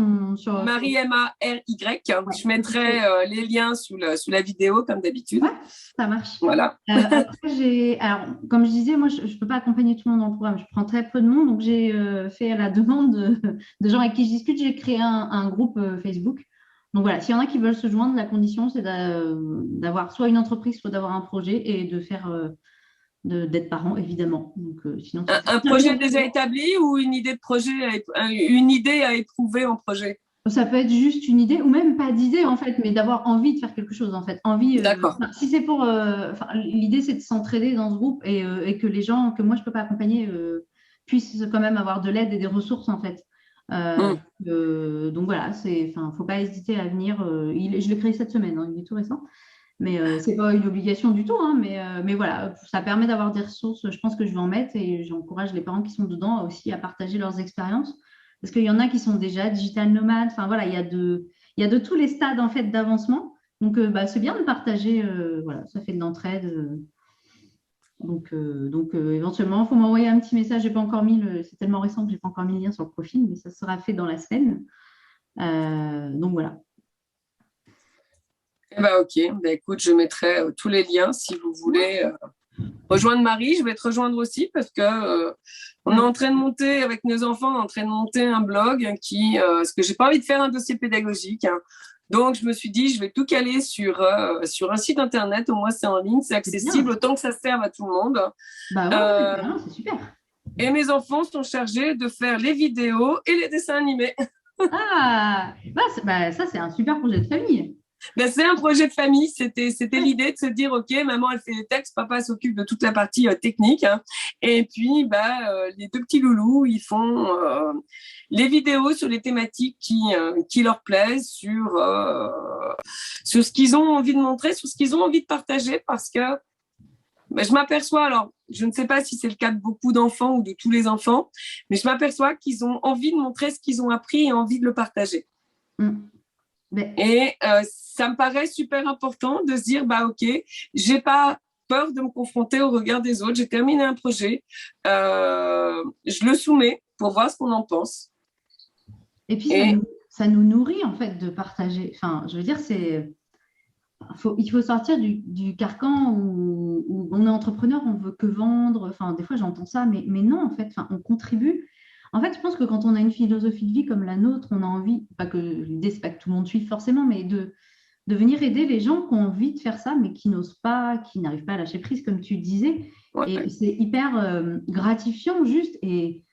Marie M-A-R-Y. Ouais. Je mettrai les liens sous la vidéo, comme d'habitude. Ouais, ça marche. Voilà. Après, alors, comme je disais, moi, je ne peux pas accompagner tout le monde dans le programme. Je prends très peu de monde. Donc, j'ai fait à la demande de gens avec qui je discute, j'ai créé un groupe Facebook. Donc, voilà, s'il y en a qui veulent se joindre, la condition, c'est d'avoir soit une entreprise, soit d'avoir un projet et de faire d'être parent, évidemment. Donc, sinon, un projet déjà établi ou une idée de projet, une idée à éprouver en projet? Ça peut être juste une idée ou même pas d'idée en fait, mais d'avoir envie de faire quelque chose en fait. D'accord. Si c'est pour, l'idée c'est de s'entraider dans ce groupe et que les gens que moi je peux pas accompagner puissent quand même avoir de l'aide et des ressources en fait. Donc voilà, faut pas hésiter à venir. Je l'ai créé cette semaine, hein, il est tout récent, mais c'est pas une obligation du tout. Hein, mais voilà, ça permet d'avoir des ressources. Je pense que je vais en mettre et j'encourage les parents qui sont dedans aussi à partager leurs expériences. Parce qu'il y en a qui sont déjà digital nomades. Enfin, voilà, il y a de tous les stades en fait d'avancement. Donc, c'est bien de partager. Voilà, ça fait de l'entraide. Donc, éventuellement, il faut m'envoyer un petit message. J'ai pas encore mis c'est tellement récent que j'ai pas encore mis le lien sur le profil, mais ça sera fait dans la semaine. Donc, voilà. Ok. Écoute, je mettrai tous les liens si vous voulez rejoindre Marie. Je vais te rejoindre aussi parce que on est en train de monter avec nos enfants, on est en train de monter un blog parce que j'ai pas envie de faire un dossier pédagogique. Hein. Donc, je me suis dit, je vais tout caler sur un site internet. Au moins, c'est en ligne, c'est accessible, autant que ça serve à tout le monde. Ouais, c'est super. Et mes enfants sont chargés de faire les vidéos et les dessins animés. Ça, c'est un super projet de famille. C'est un projet de famille. C'était l'idée de se dire, OK, maman, elle fait les textes, papa s'occupe de toute la partie technique. Hein. Et puis, les deux petits loulous, ils font les vidéos sur les thématiques qui leur plaisent, sur ce qu'ils ont envie de montrer, sur ce qu'ils ont envie de partager, parce que je m'aperçois, alors, je ne sais pas si c'est le cas de beaucoup d'enfants ou de tous les enfants, mais je m'aperçois qu'ils ont envie de montrer ce qu'ils ont appris et envie de le partager. Et ça me paraît super important de se dire, OK, j'ai pas peur de me confronter au regard des autres. J'ai terminé un projet, je le soumets pour voir ce qu'on en pense. Et puis, ça nous nourrit en fait de partager. Enfin, je veux dire, il faut sortir du carcan où on est entrepreneur, on veut que vendre. Enfin, des fois, j'entends ça, mais non, en fait, on contribue. En fait, je pense que quand on a une philosophie de vie comme la nôtre, on a envie, pas que l'idée, c'est pas que tout le monde suive forcément, mais de venir aider les gens qui ont envie de faire ça, mais qui n'osent pas, qui n'arrivent pas à lâcher prise, comme tu disais. Ouais. Et c'est hyper gratifiant, juste. Et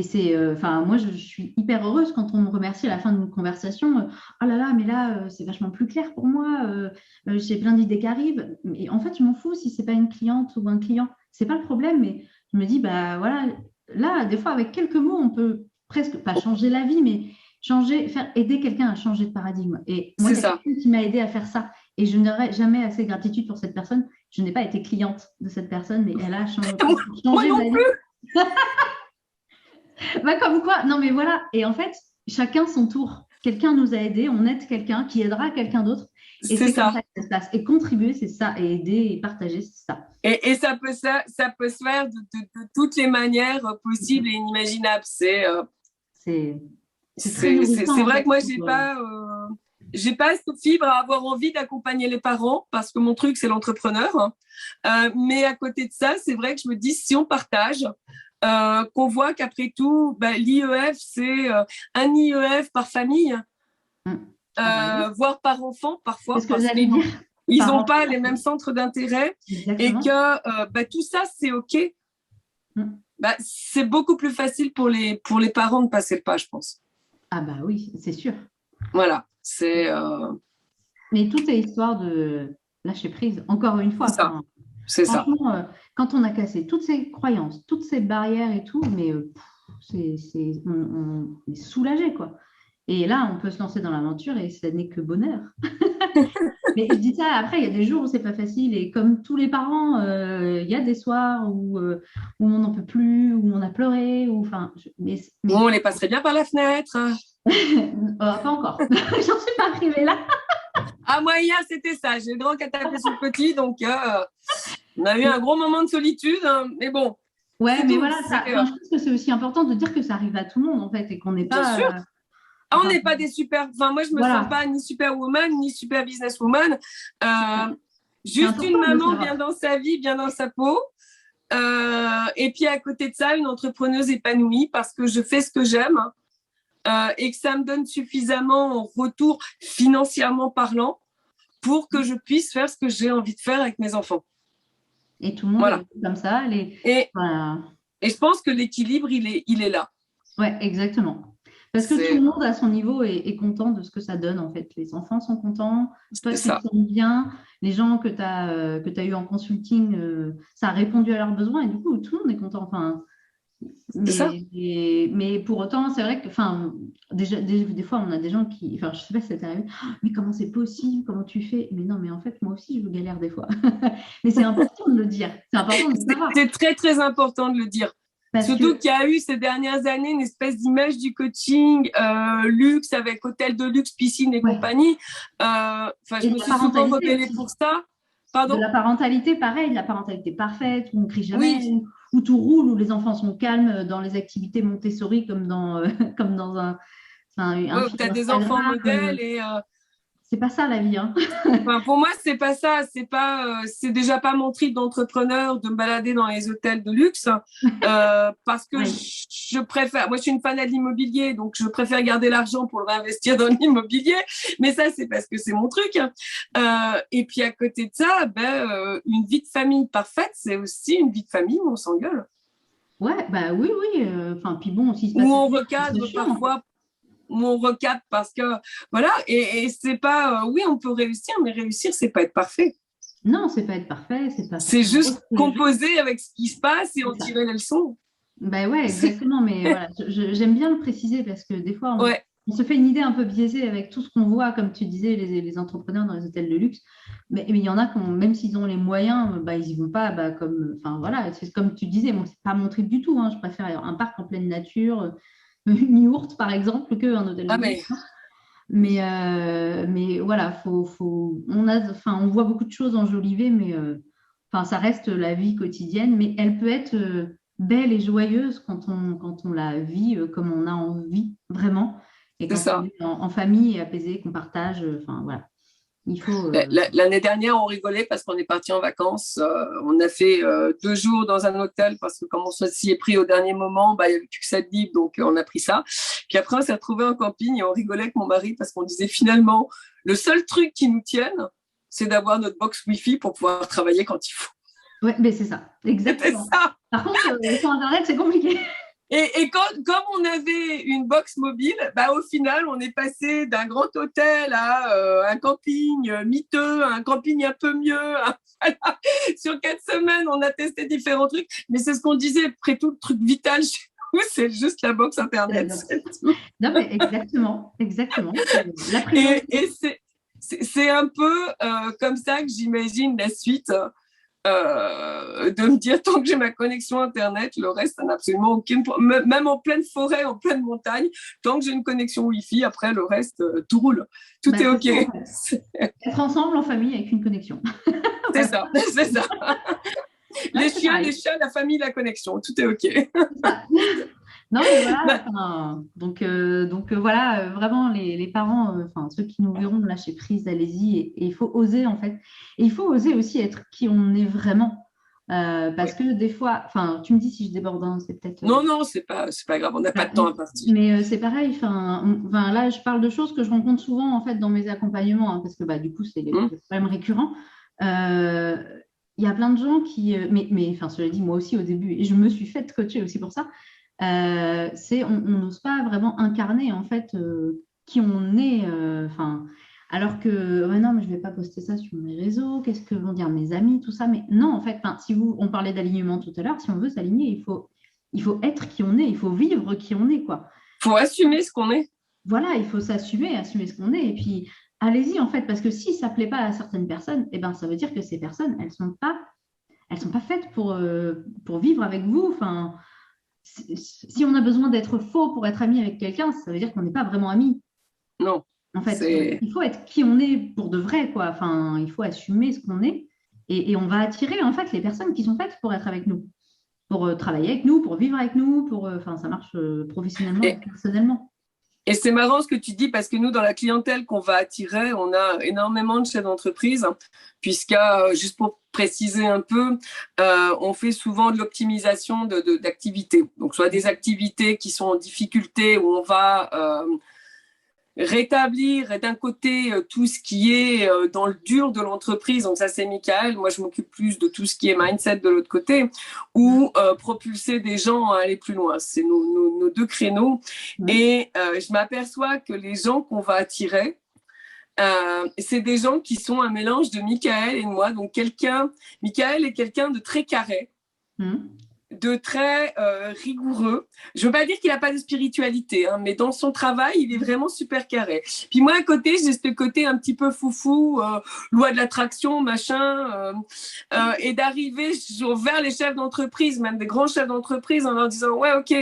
c'est, moi, je suis hyper heureuse quand on me remercie à la fin d'une conversation. Oh là là, mais là, c'est vachement plus clair pour moi. J'ai plein d'idées qui arrivent. Et en fait, je m'en fous si c'est pas une cliente ou un client. C'est pas le problème, mais je me dis, voilà. Là, des fois, avec quelques mots, on peut presque pas changer la vie, mais aider quelqu'un à changer de paradigme. Et moi, il y a quelqu'un qui m'a aidé à faire ça. Et je n'aurai jamais assez de gratitude pour cette personne. Je n'ai pas été cliente de cette personne, mais elle a changé moi non plus. Comme quoi, non mais voilà. Et en fait, chacun son tour. Quelqu'un nous a aidés, on aide quelqu'un qui aidera quelqu'un d'autre. Et c'est comme ça que ça se passe. Et contribuer, c'est ça. Et aider et partager, c'est ça. Et ça peut se faire de toutes les manières possibles et inimaginables. C'est vrai que moi, j'ai pas cette fibre à avoir envie d'accompagner les parents parce que mon truc, c'est l'entrepreneur. Mais à côté de ça, c'est vrai que je me dis, si on partage, qu'on voit qu'après tout, l'IEF, c'est un IEF par famille, voire par enfant parfois. C'est ce que j'allais dire. Ils n'ont pas les mêmes centres d'intérêt. Exactement. Et que tout ça, c'est OK. C'est beaucoup plus facile pour les parents de passer le pas, je pense. Ah oui, c'est sûr. Voilà. Mais tout est histoire de lâcher prise, encore une fois. C'est ça. Franchement, quand on a cassé toutes ces croyances, toutes ces barrières et tout, mais on est soulagé, quoi. Et là, on peut se lancer dans l'aventure et ça n'est que bonheur. Mais je dis ça, après, il y a des jours où c'est pas facile. Et comme tous les parents, il y a des soirs où on n'en peut plus, où on a pleuré. Mais on les passerait bien par la fenêtre. Pas encore. J'en suis pas arrivée là. Moi, hier, c'était ça. J'ai le grand qui a tapé sur le petit. Donc, on a eu un gros moment de solitude. Hein, mais bon, Ouais, C'est mais tout. voilà, je pense que c'est aussi important de dire que ça arrive à tout le monde, en fait, et qu'on n'est Bien pas. sûr. Ah, on Enfin, n'est pas des super. Enfin, moi, je me sens voilà, pas ni superwoman ni super businesswoman. Euh, c'est juste une important de le maman bien savoir. dans sa vie, bien dans sa peau. Et puis à côté de ça, une entrepreneuse épanouie parce que je fais ce que j'aime et que ça me donne suffisamment en retour financièrement parlant pour que je puisse faire ce que j'ai envie de faire avec mes enfants. Et tout le monde Voilà. est comme ça. Et, Voilà. et je pense que l'équilibre, il est là. Ouais, exactement. Parce que tout le C'est monde à son niveau est content de ce que ça donne, en fait. Les enfants sont contents, toi tu te ça. sens bien, les gens que tu as eu en consulting, ça a répondu à leurs besoins et du coup, tout le monde est content. Enfin, C'est ça. mais pour autant, c'est vrai que, enfin, déjà, des fois, on a des gens qui, enfin, je sais pas si ça t'est arrivé. Ah, mais comment c'est possible? Comment tu fais? Mais non, mais en fait, moi aussi, je galère des fois. Mais c'est important de le dire, c'est important de le savoir. C'est très, très important de le dire. Parce Surtout que, qu'il y a eu ces dernières années une espèce d'image du coaching luxe avec hôtel de luxe, piscine et ouais, compagnie. Je et de me la suis souvent parentalité rebellée aussi. pour ça. De Pardon? la parentalité, pareil, de la parentalité parfaite, où on ne crie jamais, Oui, où tout roule, où les enfants sont calmes dans les activités Montessori comme comme dans un ouais, fil tu as des enfants Instagram. modèles et C'est pas ça la vie, hein. enfin, pour moi, c'est pas ça. C'est déjà pas mon trip d'entrepreneur de me balader dans les hôtels de luxe parce que Oui, je préfère. Moi, je suis une fan de l'immobilier, donc je préfère garder l'argent pour le réinvestir dans l'immobilier. Mais ça, c'est parce que c'est mon truc. Et puis à côté de ça, une vie de famille parfaite, c'est aussi une vie de famille où on s'engueule, ouais, bah oui, oui. Enfin, puis bon, s'il se où passe on rien, c'est recadre chiant. parfois, où on recadre parce que voilà. Et c'est pas. Oui, on peut réussir, mais réussir, c'est pas être parfait. Non, c'est pas être parfait, c'est pas faire C'est son rose juste tous les jours. composer avec ce qui se passe et C'est en ça. tirer les leçons. Ben ouais, exactement. Mais voilà, j'aime bien le préciser parce que des fois, Ouais. on se fait une idée un peu biaisée avec tout ce qu'on voit, comme tu disais, les entrepreneurs dans les hôtels de luxe. Mais il y en a qui, même s'ils ont les moyens, bah, ils y vont pas. Bah, comme, enfin, voilà, c'est comme tu disais, moi, c'est pas mon trip du tout, hein. Je préfère un parc en pleine nature, une yourte, par exemple, qu'un hôtel Ah, de luxe. mais Mais voilà, on voit beaucoup de choses enjolivées, mais enfin, ça reste la vie quotidienne, mais elle peut être belle et joyeuse quand on la vit comme on a envie, vraiment, et c'est quand on ça. est en famille et apaisé, qu'on partage. Enfin, voilà, il faut. L'année dernière, on rigolait parce qu'on est parti en vacances. On a fait 2 jours dans un hôtel parce que comme on s'y est pris au dernier moment, il n'y avait plus que ça de libre, donc on a pris ça. Puis après, on s'est retrouvé en camping et on rigolait avec mon mari parce qu'on disait finalement, le seul truc qui nous tienne, c'est d'avoir notre box Wi-Fi pour pouvoir travailler quand il faut. Ouais, mais c'est ça, C'était exactement. ça. Par contre, sur Internet, c'est compliqué. Et comme on avait une box mobile, au final, on est passé d'un grand hôtel à un camping miteux, un camping un peu mieux. Voilà. Sur 4 semaines, on a testé différents trucs. Mais c'est ce qu'on disait, après tout, le truc vital chez nous, c'est juste la box C'est la Internet. boxe. Non, mais exactement, exactement. C'est la Et priorité. c'est un peu comme ça que j'imagine la suite. De me dire tant que j'ai ma connexion internet, le reste ça n'a absolument aucun même en pleine forêt, en pleine montagne, tant que j'ai une connexion Wi-Fi, après le reste tout roule, tout Bah, est c'est ça, en ok. fait. Être ensemble en famille avec une connexion. C'est Voilà. ça, c'est ça. Ouais, Les c'est chiens, les pareil. chats, la famille, la connexion, tout est ok. C'est ça. Non, mais voilà. Bah, Enfin, voilà, vraiment, les parents, enfin, ceux qui nous verront lâcher prise, allez-y. Et il faut oser, en fait. Et il faut oser aussi être qui on est vraiment. Parce ouais. que des fois, enfin, tu me dis si je déborde, hein, c'est peut-être. Non, non, c'est pas grave, on n'a pas Voilà. de temps à partir. Mais c'est pareil, enfin, là, je parle de choses que je rencontre souvent en fait dans mes accompagnements, hein, parce que bah, du coup, c'est Hum, des problèmes récurrents. Euh, Il y a plein de gens qui, mais enfin, cela dit, moi aussi au début, et je me suis fait coacher aussi pour ça, on n'ose pas vraiment incarner en fait qui on est, enfin, alors que ouais, non, mais je vais pas poster ça sur mes réseaux, qu'est-ce que vont dire mes amis, tout ça, mais non, en fait, si on parlait d'alignement tout à l'heure, si on veut s'aligner, il faut être qui on est, il faut vivre qui on est, quoi. faut assumer ce qu'on est. Voilà, il faut s'assumer, assumer ce qu'on est, et puis allez-y en fait, parce que si ça plaît pas à certaines personnes, eh ben ça veut dire que ces personnes, elles sont pas faites pour vivre avec vous. Enfin, si on a besoin d'être faux pour être ami avec quelqu'un, ça veut dire qu'on n'est pas vraiment amis. Non, En fait, c'est il faut être qui on est pour de vrai, quoi. Enfin, il faut assumer ce qu'on est, et on va attirer en fait les personnes qui sont faites pour être avec nous. pour travailler avec nous, pour vivre avec nous, enfin, ça marche professionnellement et Et, personnellement. et c'est marrant ce que tu dis parce que nous, dans la clientèle qu'on va attirer, on a énormément de chefs d'entreprise, puisque, juste pour préciser un peu, on fait souvent de l'optimisation d'activités. Donc, soit des activités qui sont en difficulté où on va rétablir d'un côté tout ce qui est dans le dur de l'entreprise, donc ça c'est Michael, moi je m'occupe plus de tout ce qui est mindset de l'autre côté, ou propulser des gens à aller plus loin. C'est nos deux créneaux. Et je m'aperçois que les gens qu'on va attirer, c'est des gens qui sont un mélange de Michael et de moi. Donc Michael est quelqu'un de très carré, de très rigoureux. Je veux pas dire qu'il n'a pas de spiritualité, hein, mais dans son travail, il est vraiment super carré. Puis moi, à côté, j'ai ce côté un petit peu foufou, loi de l'attraction, machin, et d'arriver vers les chefs d'entreprise, même des grands chefs d'entreprise, en leur disant, ouais, ok,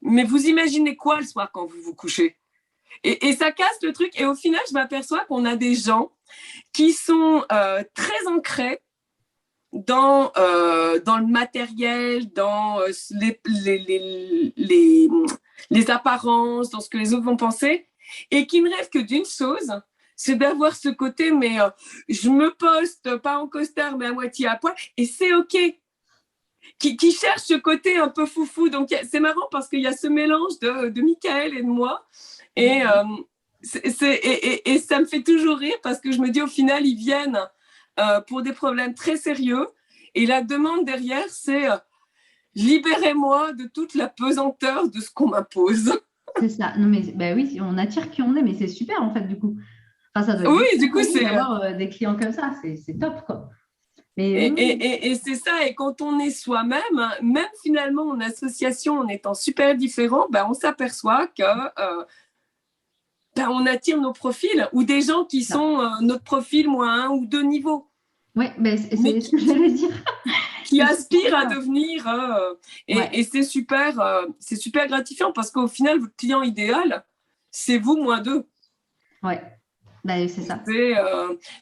mais vous imaginez quoi le soir quand vous vous couchez? Et ça casse le truc. Et au final, je m'aperçois qu'on a des gens qui sont très ancrés dans le matériel, dans les apparences, dans ce que les autres vont penser, et qui ne rêvent que d'une chose, c'est d'avoir ce côté, mais je me poste, pas en costard, mais à moitié à poil, et c'est OK. Qui cherche ce côté un peu foufou. Donc, c'est marrant parce qu'il y a ce mélange de Michael et de moi, et ça me fait toujours rire parce que je me dis au final, ils viennent pour des problèmes très sérieux. Et la demande derrière, c'est libérez-moi de toute la pesanteur de ce qu'on m'impose. C'est ça. Non, mais bah oui, on attire qui on est, mais c'est super en fait, du coup. Enfin, ça doit être Oui, du coup, c'est. d'avoir des clients comme ça, c'est top, quoi. Mais, Et c'est ça, et quand on est soi-même, même finalement en association, en étant super différent, ben, on s'aperçoit que ben, on attire nos profils ou des gens qui sont notre profil moins un ou deux niveaux. Oui, ben, c'est ce que j'allais dire. Qui aspirent à devenir. Et c'est super gratifiant parce qu'au final, votre client idéal, c'est vous moins deux. Ouais, ben, c'est ça.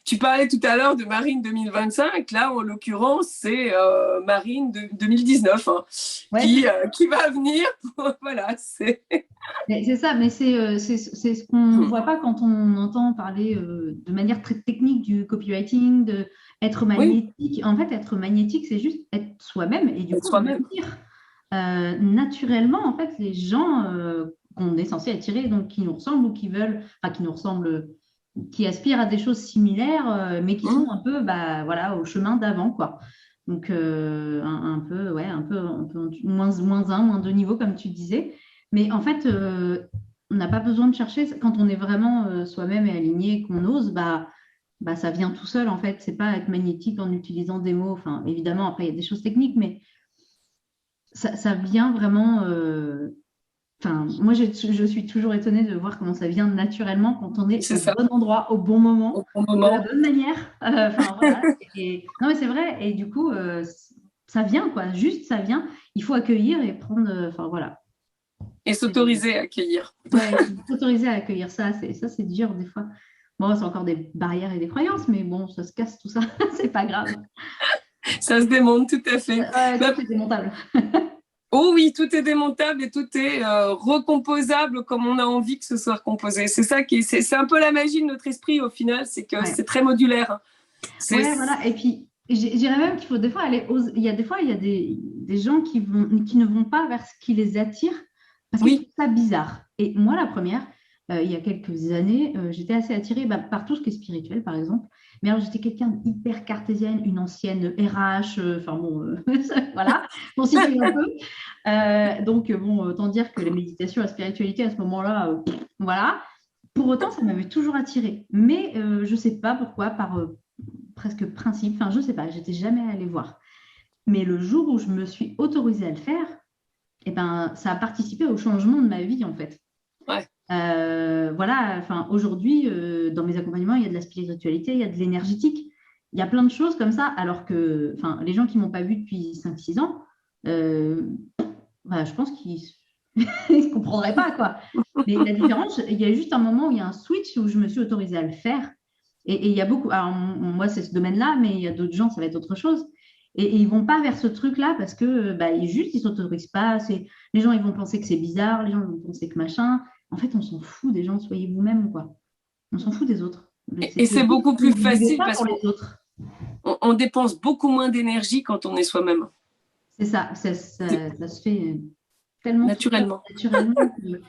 Tu parlais tout à l'heure de Marine 2025. Là, en l'occurrence, c'est Marine 2019 qui va venir. Voilà, c'est ça, mais c'est ce qu'on ne voit pas quand on entend parler de manière très technique du copywriting, être magnétique. Oui. En fait, être magnétique, c'est juste être soi-même et du coup, naturellement, en fait, les gens qu'on est censé attirer, donc qui nous ressemblent ou qui veulent, enfin, qui nous ressemblent, qui aspirent à des choses similaires, mais qui sont un peu, bah, voilà, au chemin d'avant, quoi. Donc, un peu moins deux niveaux, comme tu disais. Mais en fait, on n'a pas besoin de chercher. Quand on est vraiment soi-même et aligné, qu'on ose, bah, ça vient tout seul, en fait. C'est pas être magnétique en utilisant des mots. Enfin, évidemment, après, il y a des choses techniques, mais ça vient vraiment... Enfin, moi, je suis toujours étonnée de voir comment ça vient naturellement quand on est au bon endroit, au bon moment, de la bonne manière. Enfin, voilà. Non, mais c'est vrai. Et du coup, ça vient, quoi. Juste, ça vient. Il faut accueillir et prendre... Enfin, voilà. Et s'autoriser à accueillir. Ouais, s'autoriser à accueillir ça, c'est dur des fois. Bon, c'est encore des barrières et des croyances, mais bon, ça se casse tout ça, c'est pas grave. Ça se démonte, tout à fait. Tout est démontable. Oh oui, tout est démontable et tout est recomposable comme on a envie que ce soit recomposé. C'est ça c'est un peu la magie de notre esprit au final, c'est que c'est très modulaire. Ouais, voilà. Et puis, je dirais même qu'il faut des fois aller il y a des fois, il y a des gens qui ne vont pas vers ce qui les attire parce qu'ils trouvent ça bizarre. Et moi, la première, il y a quelques années, j'étais assez attirée par tout ce qui est spirituel, par exemple. Mais alors, j'étais quelqu'un d'hyper cartésienne, une ancienne RH, enfin bon, voilà, pour situer un peu. Donc, bon, autant dire que la méditation, la spiritualité, à ce moment-là, voilà. Pour autant, ça m'avait toujours attirée. Mais je ne sais pas pourquoi, par presque principe, enfin, je ne sais pas, j'étais jamais allée voir. Mais le jour où je me suis autorisée à le faire, eh ben, ça a participé au changement de ma vie, en fait. Ouais. Voilà, enfin, aujourd'hui, dans mes accompagnements, il y a de la spiritualité, il y a de l'énergétique, il y a plein de choses comme ça, alors que les gens qui ne m'ont pas vu depuis 5-6 ans, je pense qu'ils ne comprendraient pas, quoi. Mais la différence, il y a juste un moment où il y a un switch où je me suis autorisée à le faire. Et il y a beaucoup, alors moi, c'est ce domaine-là, mais il y a d'autres gens, ça va être autre chose. Et ils vont pas vers ce truc-là parce que ils s'autorisent pas. Les gens, ils vont penser que c'est bizarre, les gens vont penser que machin. En fait, on s'en fout des gens, soyez vous-même, quoi. On s'en fout des autres. Et c'est beaucoup plus Vous vivez facile pas parce pour les autres. qu'on dépense beaucoup moins d'énergie quand on est soi-même. C'est ça, ça se fait tellement Naturellement. naturellement que,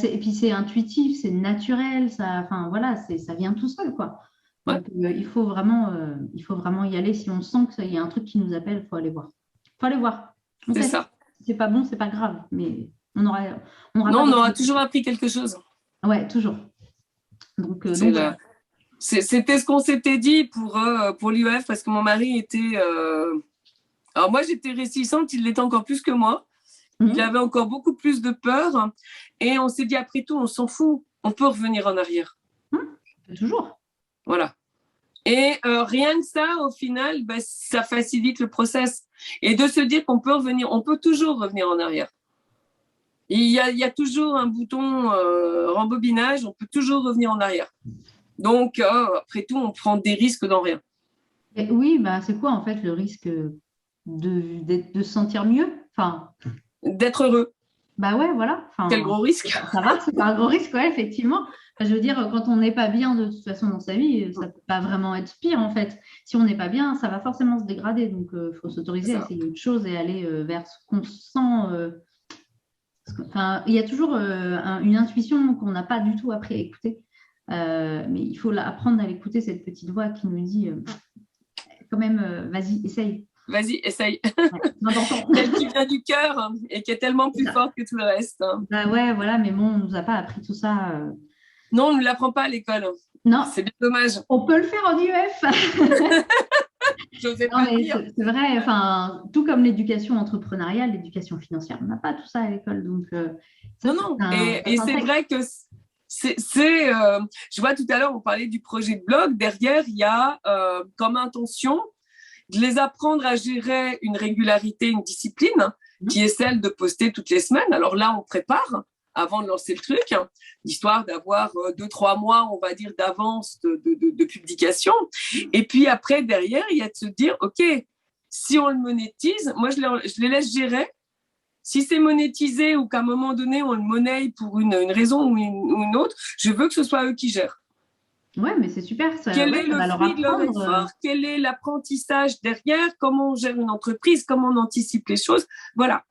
et puis c'est intuitif, c'est naturel, ça, enfin voilà, ça vient tout seul, quoi. Ouais, Donc il faut vraiment y aller. Si on sent qu'il y a un truc qui nous appelle, il faut aller voir. Il faut aller voir. On c'est teste. ça. Si c'est pas bon, c'est pas grave, mais on aura Non, pas on aura besoin. toujours appris quelque chose. Ouais, toujours. C'est Donc voilà. C'était ce qu'on s'était dit pour l'UF parce que mon mari était. Alors moi, j'étais réticente, il l'était encore plus que moi. Il avait encore beaucoup plus de peur. Et on s'est dit, après tout, on s'en fout. On peut revenir en arrière. Toujours. Voilà. Et rien que ça, au final, ça facilite le process. Et de se dire qu'on peut revenir, on peut toujours revenir en arrière. Il y a toujours un bouton rembobinage, on peut toujours revenir en arrière. Donc, après tout, on prend des risques dans rien. Et oui, c'est quoi en fait le risque de se sentir mieux? Enfin, D'être heureux. ouais, voilà. Quel Enfin, gros risque. ça va, c'est pas un gros risque, ouais, effectivement. Enfin, je veux dire, quand on n'est pas bien de toute façon dans sa vie, ça peut pas vraiment être pire en fait. Si on n'est pas bien, ça va forcément se dégrader. Donc, il faut s'autoriser à essayer autre chose et aller vers ce qu'on sent. Enfin, il y a toujours une intuition qu'on n'a pas du tout appris à écouter. Mais il faut apprendre à l'écouter, cette petite voix qui nous dit quand même, vas-y, essaye. Vas-y, essaye. Ouais, celle qui vient du cœur et qui est tellement plus forte que tout le reste. Ouais, voilà, mais bon, on ne nous a pas appris tout ça. Non, on ne l'apprend pas à l'école. Non. C'est bien dommage. On peut le faire en IEF. J'osais pas le dire. C'est vrai, enfin, tout comme l'éducation entrepreneuriale, l'éducation financière, on n'a pas tout ça à l'école. Donc, non. Et c'est vrai que je vois tout à l'heure, on parlait du projet de blog. Derrière, il y a comme intention de les apprendre à gérer une régularité, une discipline qui est celle de poster toutes les semaines. Alors là, on prépare avant de lancer le truc, histoire d'avoir 2-3 mois, on va dire, d'avance de publication. Et puis après, derrière, il y a de se dire, OK, si on le monétise, moi, je les laisse gérer. Si c'est monétisé ou qu'à un moment donné, on le monnaie pour une raison ou une autre, je veux que ce soit eux qui gèrent. Ouais, mais c'est super. Quel est le fruit de leur effort? Quel est l'apprentissage derrière? Comment on gère une entreprise? Comment on anticipe les choses? Voilà.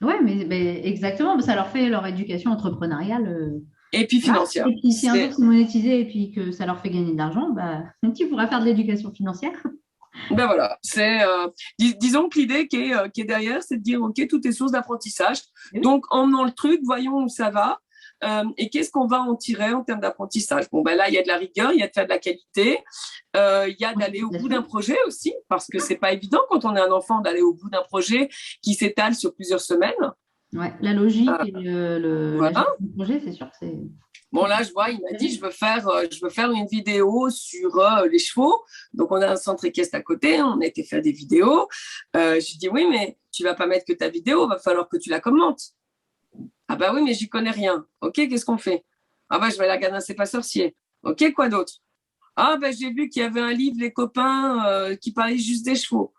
Ouais, mais exactement. Ça leur fait leur éducation entrepreneuriale. Et puis financière. Et puis si un jour c'est monétisé et puis que ça leur fait gagner de l'argent, tu pourras faire de l'éducation financière. Voilà, disons que l'idée qui est derrière, c'est de dire, OK, tout est source d'apprentissage. Oui. Donc, emmenons le truc, voyons où ça va. Et qu'est-ce qu'on va en tirer en termes d'apprentissage? Là, il y a de la rigueur, il y a de faire de la qualité, il y a d'aller au bout d'un projet aussi, parce que c'est pas évident quand on est un enfant d'aller au bout d'un projet qui s'étale sur plusieurs semaines. Ouais, la logique et la projet, c'est sûr que c'est... Bon, là, je vois, il m'a dit, je veux faire une vidéo sur les chevaux. Donc, on a un centre équestre à côté, on a été faire des vidéos. Je dis, oui, mais tu vas pas mettre que ta vidéo, il va falloir que tu la commentes. Ah oui, mais j'y connais rien. OK, qu'est-ce qu'on fait? Je vais la regarder, c'est pas sorcier. OK, quoi d'autre? J'ai vu qu'il y avait un livre, Les copains, qui parlait juste des chevaux.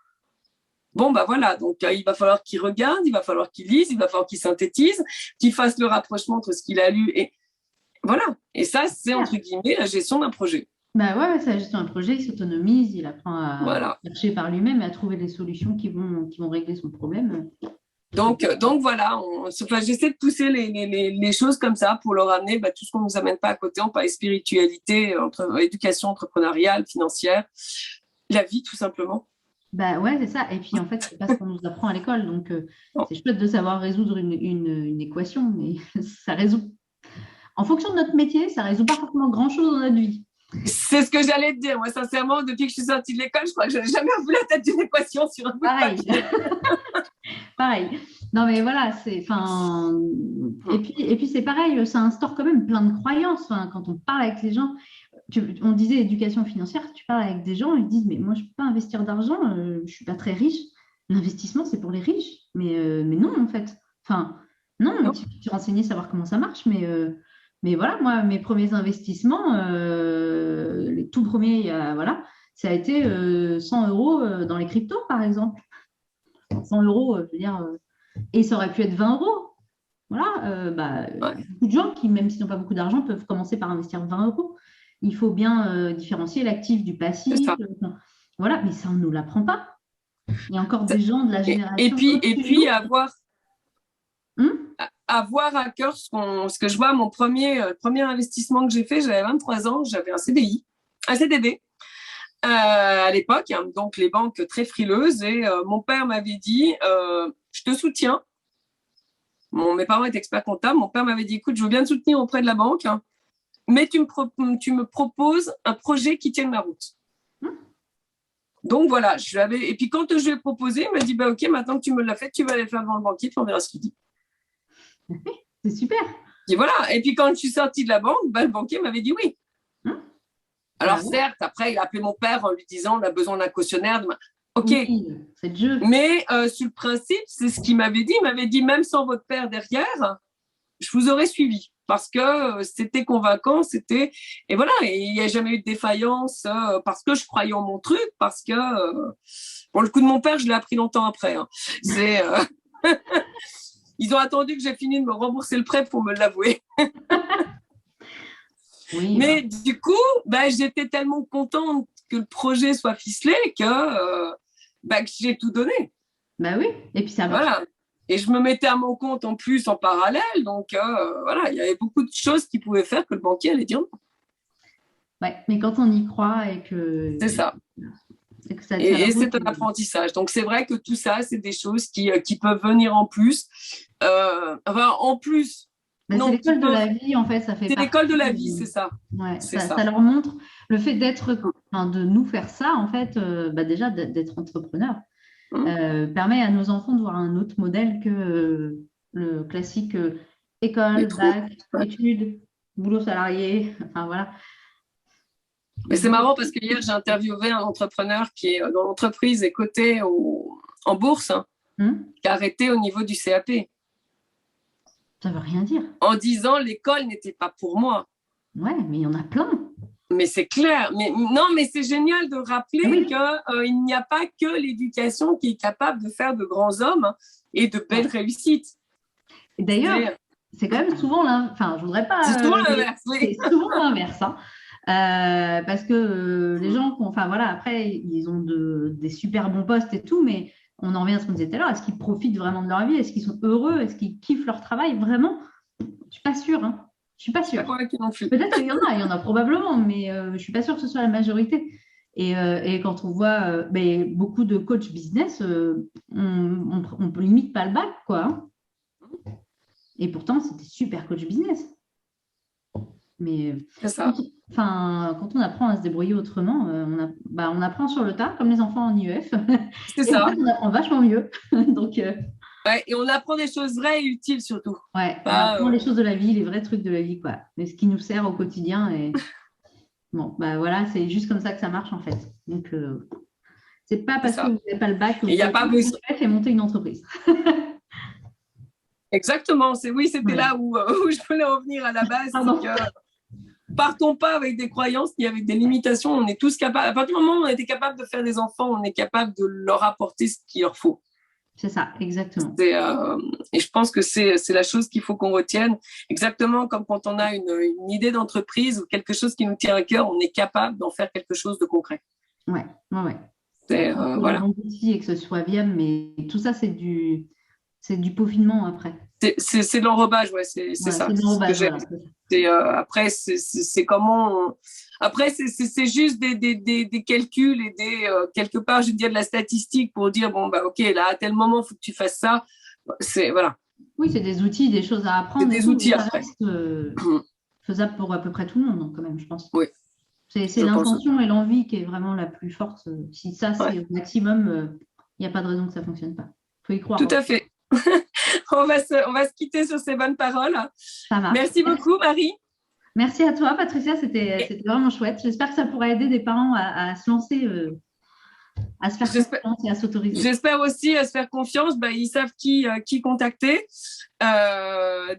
Bon, voilà, donc il va falloir qu'il regarde, il va falloir qu'il lise, il va falloir qu'il synthétise, qu'il fasse le rapprochement entre ce qu'il a lu et voilà. Et ça, c'est entre guillemets la gestion d'un projet. Ouais, c'est la gestion d'un projet, il s'autonomise, il apprend à chercher par lui-même et à trouver des solutions qui vont régler son problème. Donc voilà, j'essaie de pousser les choses comme ça pour leur amener tout ce qu'on ne nous amène pas à côté. On parle de spiritualité, éducation entrepreneuriale, financière, la vie tout simplement. Ouais, c'est ça. Et puis en fait, c'est pas ce qu'on nous apprend à l'école. Donc c'est chouette de savoir résoudre une équation, mais ça résout. En fonction de notre métier, ça résout pas forcément grand-chose dans notre vie. C'est ce que j'allais te dire. Moi, sincèrement, depuis que je suis sortie de l'école, je crois que je n'ai jamais revu la tête d'une équation sur un bout de papier. Pareil. Non, mais voilà, et puis c'est pareil, ça instaure quand même plein de croyances. Quand on parle avec les gens, on disait éducation financière, tu parles avec des gens, ils disent, mais moi, je ne peux pas investir d'argent, je ne suis pas très riche. L'investissement, c'est pour les riches. Mais non, en fait. Non. Tu renseigner, savoir comment ça marche, mais voilà, moi, mes premiers investissements, les tout premiers, ça a été 100 euros dans les cryptos, par exemple. 100 euros, je veux dire, et ça aurait pu être 20 euros. Voilà, Ouais. beaucoup de gens qui, même s'ils n'ont pas beaucoup d'argent, peuvent commencer par investir 20 euros. Il faut bien différencier l'actif du C'est passif. ça. Voilà, mais ça, on ne nous l'apprend pas. Il y a encore des gens de la Et génération puis, au-dessus de nous. Hum. avoir à cœur ce que je vois, mon premier investissement que j'ai fait, j'avais 23 ans, j'avais un CDI, un CDD à l'époque, hein, donc les banques très frileuses, et mon père m'avait dit, je te soutiens. Mes parents étaient experts comptables, mon père m'avait dit, écoute, je veux bien te soutenir auprès de la banque, hein, mais tu me proposes un projet qui tienne la route. Donc voilà, et puis quand je lui ai proposé, il m'a dit, bah, ok, maintenant que tu me l'as fait, tu vas aller faire devant le banquier, puis on verra ce qu'il dit. C'est super. Et voilà. Et puis quand je suis sortie de la banque, le banquier m'avait dit oui. Alors certes, après, il a appelé mon père en lui disant on a besoin d'un cautionnaire. Ok. Oui, c'est le jeu. Mais sur le principe, c'est ce qu'il m'avait dit. Il m'avait dit même sans votre père derrière, je vous aurais suivi parce que c'était convaincant, et voilà. Et il n'y a jamais eu de défaillance parce que je croyais en mon truc, parce que pour le coup de mon père, je l'ai appris longtemps après. Hein. C'est ils ont attendu que j'ai fini de me rembourser le prêt pour me l'avouer. Oui, mais du coup, j'étais tellement contente que le projet soit ficelé que j'ai tout donné. Oui, et puis ça marche. Voilà. Et je me mettais à mon compte en plus en parallèle. Donc, voilà, il y avait beaucoup de choses qui pouvaient faire que le banquier allait dire non. Ouais, mais quand on y croit et que... C'est ça. Et c'est un apprentissage. Donc, c'est vrai que tout ça, c'est des choses qui peuvent venir en plus. En plus. C'est l'école de la vie, en fait, ça fait partie. C'est l'école de la vie, c'est ça. Ouais, ça leur montre le fait de nous faire ça, en fait, déjà d'être entrepreneur, permet à nos enfants de voir un autre modèle que le classique école, bac, études, boulot salarié, enfin voilà. Mais c'est marrant parce que hier, j'ai interviewé un entrepreneur qui est dans l'entreprise et coté en bourse, qui a arrêté au niveau du CAP. Ça veut rien dire. En disant l'école n'était pas pour moi. Ouais, mais il y en a plein. Mais c'est clair. Mais c'est génial de rappeler qu'il n'y a pas que l'éducation qui est capable de faire de grands hommes et de belles réussites. Et d'ailleurs, c'est quand même souvent je voudrais pas. C'est souvent l'inverse. C'est souvent l'inverse. Parce que les gens, après, ils ont des super bons postes et tout, mais on en revient à ce qu'on disait tout à l'heure. Est-ce qu'ils profitent vraiment de leur vie? Est-ce qu'ils sont heureux? Est-ce qu'ils kiffent leur travail? Vraiment? Je ne suis pas sûre. Je suis pas sûre. Peut-être qu'il y en a probablement, mais je ne suis pas sûre que ce soit la majorité. Et quand on voit beaucoup de coachs business, on limite pas le bac, quoi. Et pourtant, c'est des super coachs business. Mais quand on apprend à se débrouiller autrement, on apprend sur le tas, comme les enfants en IEF. C'est ça. En fait, on apprend vachement mieux. Donc, et on apprend des choses vraies et utiles surtout. Ouais, on apprend les choses de la vie, les vrais trucs de la vie, quoi. Mais ce qui nous sert au quotidien. Et bon, voilà, c'est juste comme ça que ça marche en fait. Donc, c'est pas parce que vous n'avez pas le bac que vous pouvez monter une entreprise. Exactement. C'était là où je voulais en venir à la base. Partons pas avec des croyances ni avec des limitations. On est tous capables. À partir du moment où on a été capable de faire des enfants, on est capable de leur apporter ce qu'il leur faut. C'est ça, exactement. Et je pense que c'est la chose qu'il faut qu'on retienne. Exactement comme quand on a une idée d'entreprise ou quelque chose qui nous tient à cœur, on est capable d'en faire quelque chose de concret. Ouais. Voilà. Et que ce soit viable, mais tout ça, c'est du peaufinement après. C'est de l'enrobage, c'est ça. C'est de l'enrobage, après, c'est comment Après, c'est juste des calculs et quelque part, je veux dire de la statistique pour dire, ok, là, à tel moment, il faut que tu fasses ça. Voilà. Oui, c'est des outils, des choses à apprendre. C'est des outils après. Faisable pour à peu près tout le monde, quand même, je pense. Oui. C'est l'intention et l'envie qui est vraiment la plus forte. Si ça, c'est au maximum, il n'y a pas de raison que ça ne fonctionne pas. Il faut y croire. Tout à fait. On va se quitter sur ces bonnes paroles. Ça marche. Merci beaucoup, Marie. Merci à toi, Patricia. C'était vraiment chouette. J'espère que ça pourra aider des parents à se lancer, à se faire confiance et à s'autoriser. J'espère aussi à se faire confiance. Ils savent qui contacter.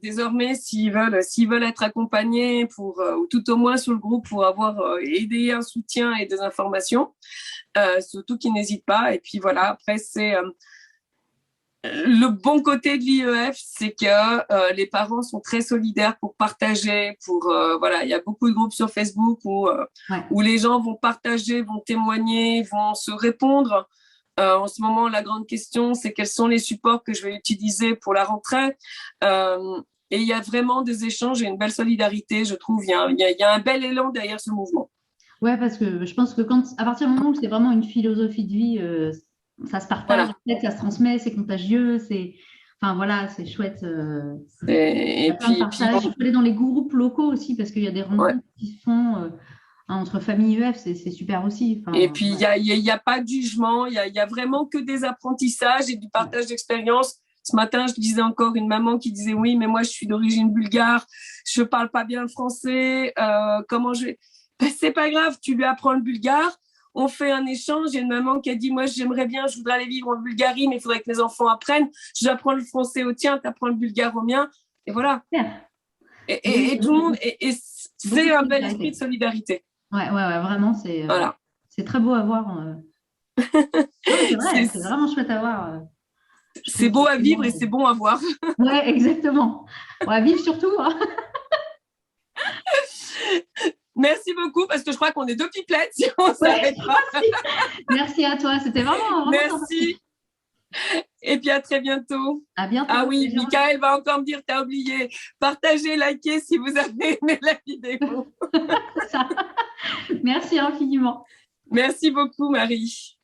désormais, s'ils veulent être accompagnés ou tout au moins sur le groupe pour avoir aidé un soutien et des informations, surtout qu'ils n'hésitent pas. Et puis voilà, après, c'est le bon côté de l'IEF, c'est que les parents sont très solidaires pour partager, voilà, il y a beaucoup de groupes sur Facebook où les gens vont partager, vont témoigner, vont se répondre. En ce moment, la grande question, c'est quels sont les supports que je vais utiliser pour la rentrée. Et il y a vraiment des échanges et une belle solidarité, je trouve. Il y a un bel élan derrière ce mouvement. Ouais, parce que je pense que à partir du moment où c'est vraiment une philosophie de vie, ça se partage, Voilà. en fait, ça se transmet, c'est contagieux, enfin voilà, c'est chouette. Il y Et a plein de puis partages. Il faut aller dans les groupes locaux aussi parce qu'il y a des ouais. rencontres qui se font entre familles UF, c'est super aussi. Enfin, Et puis, il y a pas de jugement, il y a vraiment que des apprentissages et du partage d'expérience. Ce matin, je disais encore une maman qui disait oui, mais moi, je suis d'origine bulgare, je parle pas bien le français, comment je vais... Ben, c'est pas grave, tu lui apprends le bulgare, on fait un échange. Il y a une maman qui a dit, moi, j'aimerais bien, je voudrais aller vivre en Bulgarie, mais il faudrait que mes enfants apprennent. J'apprends le français au tien, tu apprends le bulgare au mien. Et voilà. Et tout le monde, c'est un bel esprit de solidarité. Ouais, vraiment, Voilà. C'est très beau à voir. C'est vrai, c'est vraiment chouette à voir. C'est beau à vivre et c'est bon à voir. Ouais, exactement. On va vivre surtout. Hein. Merci beaucoup parce que je crois qu'on est deux pipelettes si on s'arrête pas. Merci à toi, c'était vraiment merci. Et puis à très bientôt. À bientôt. Ah oui, Michael va encore me dire, t'as oublié. Partagez, likez si vous avez aimé la vidéo. Ça. Merci infiniment. Merci beaucoup, Marie.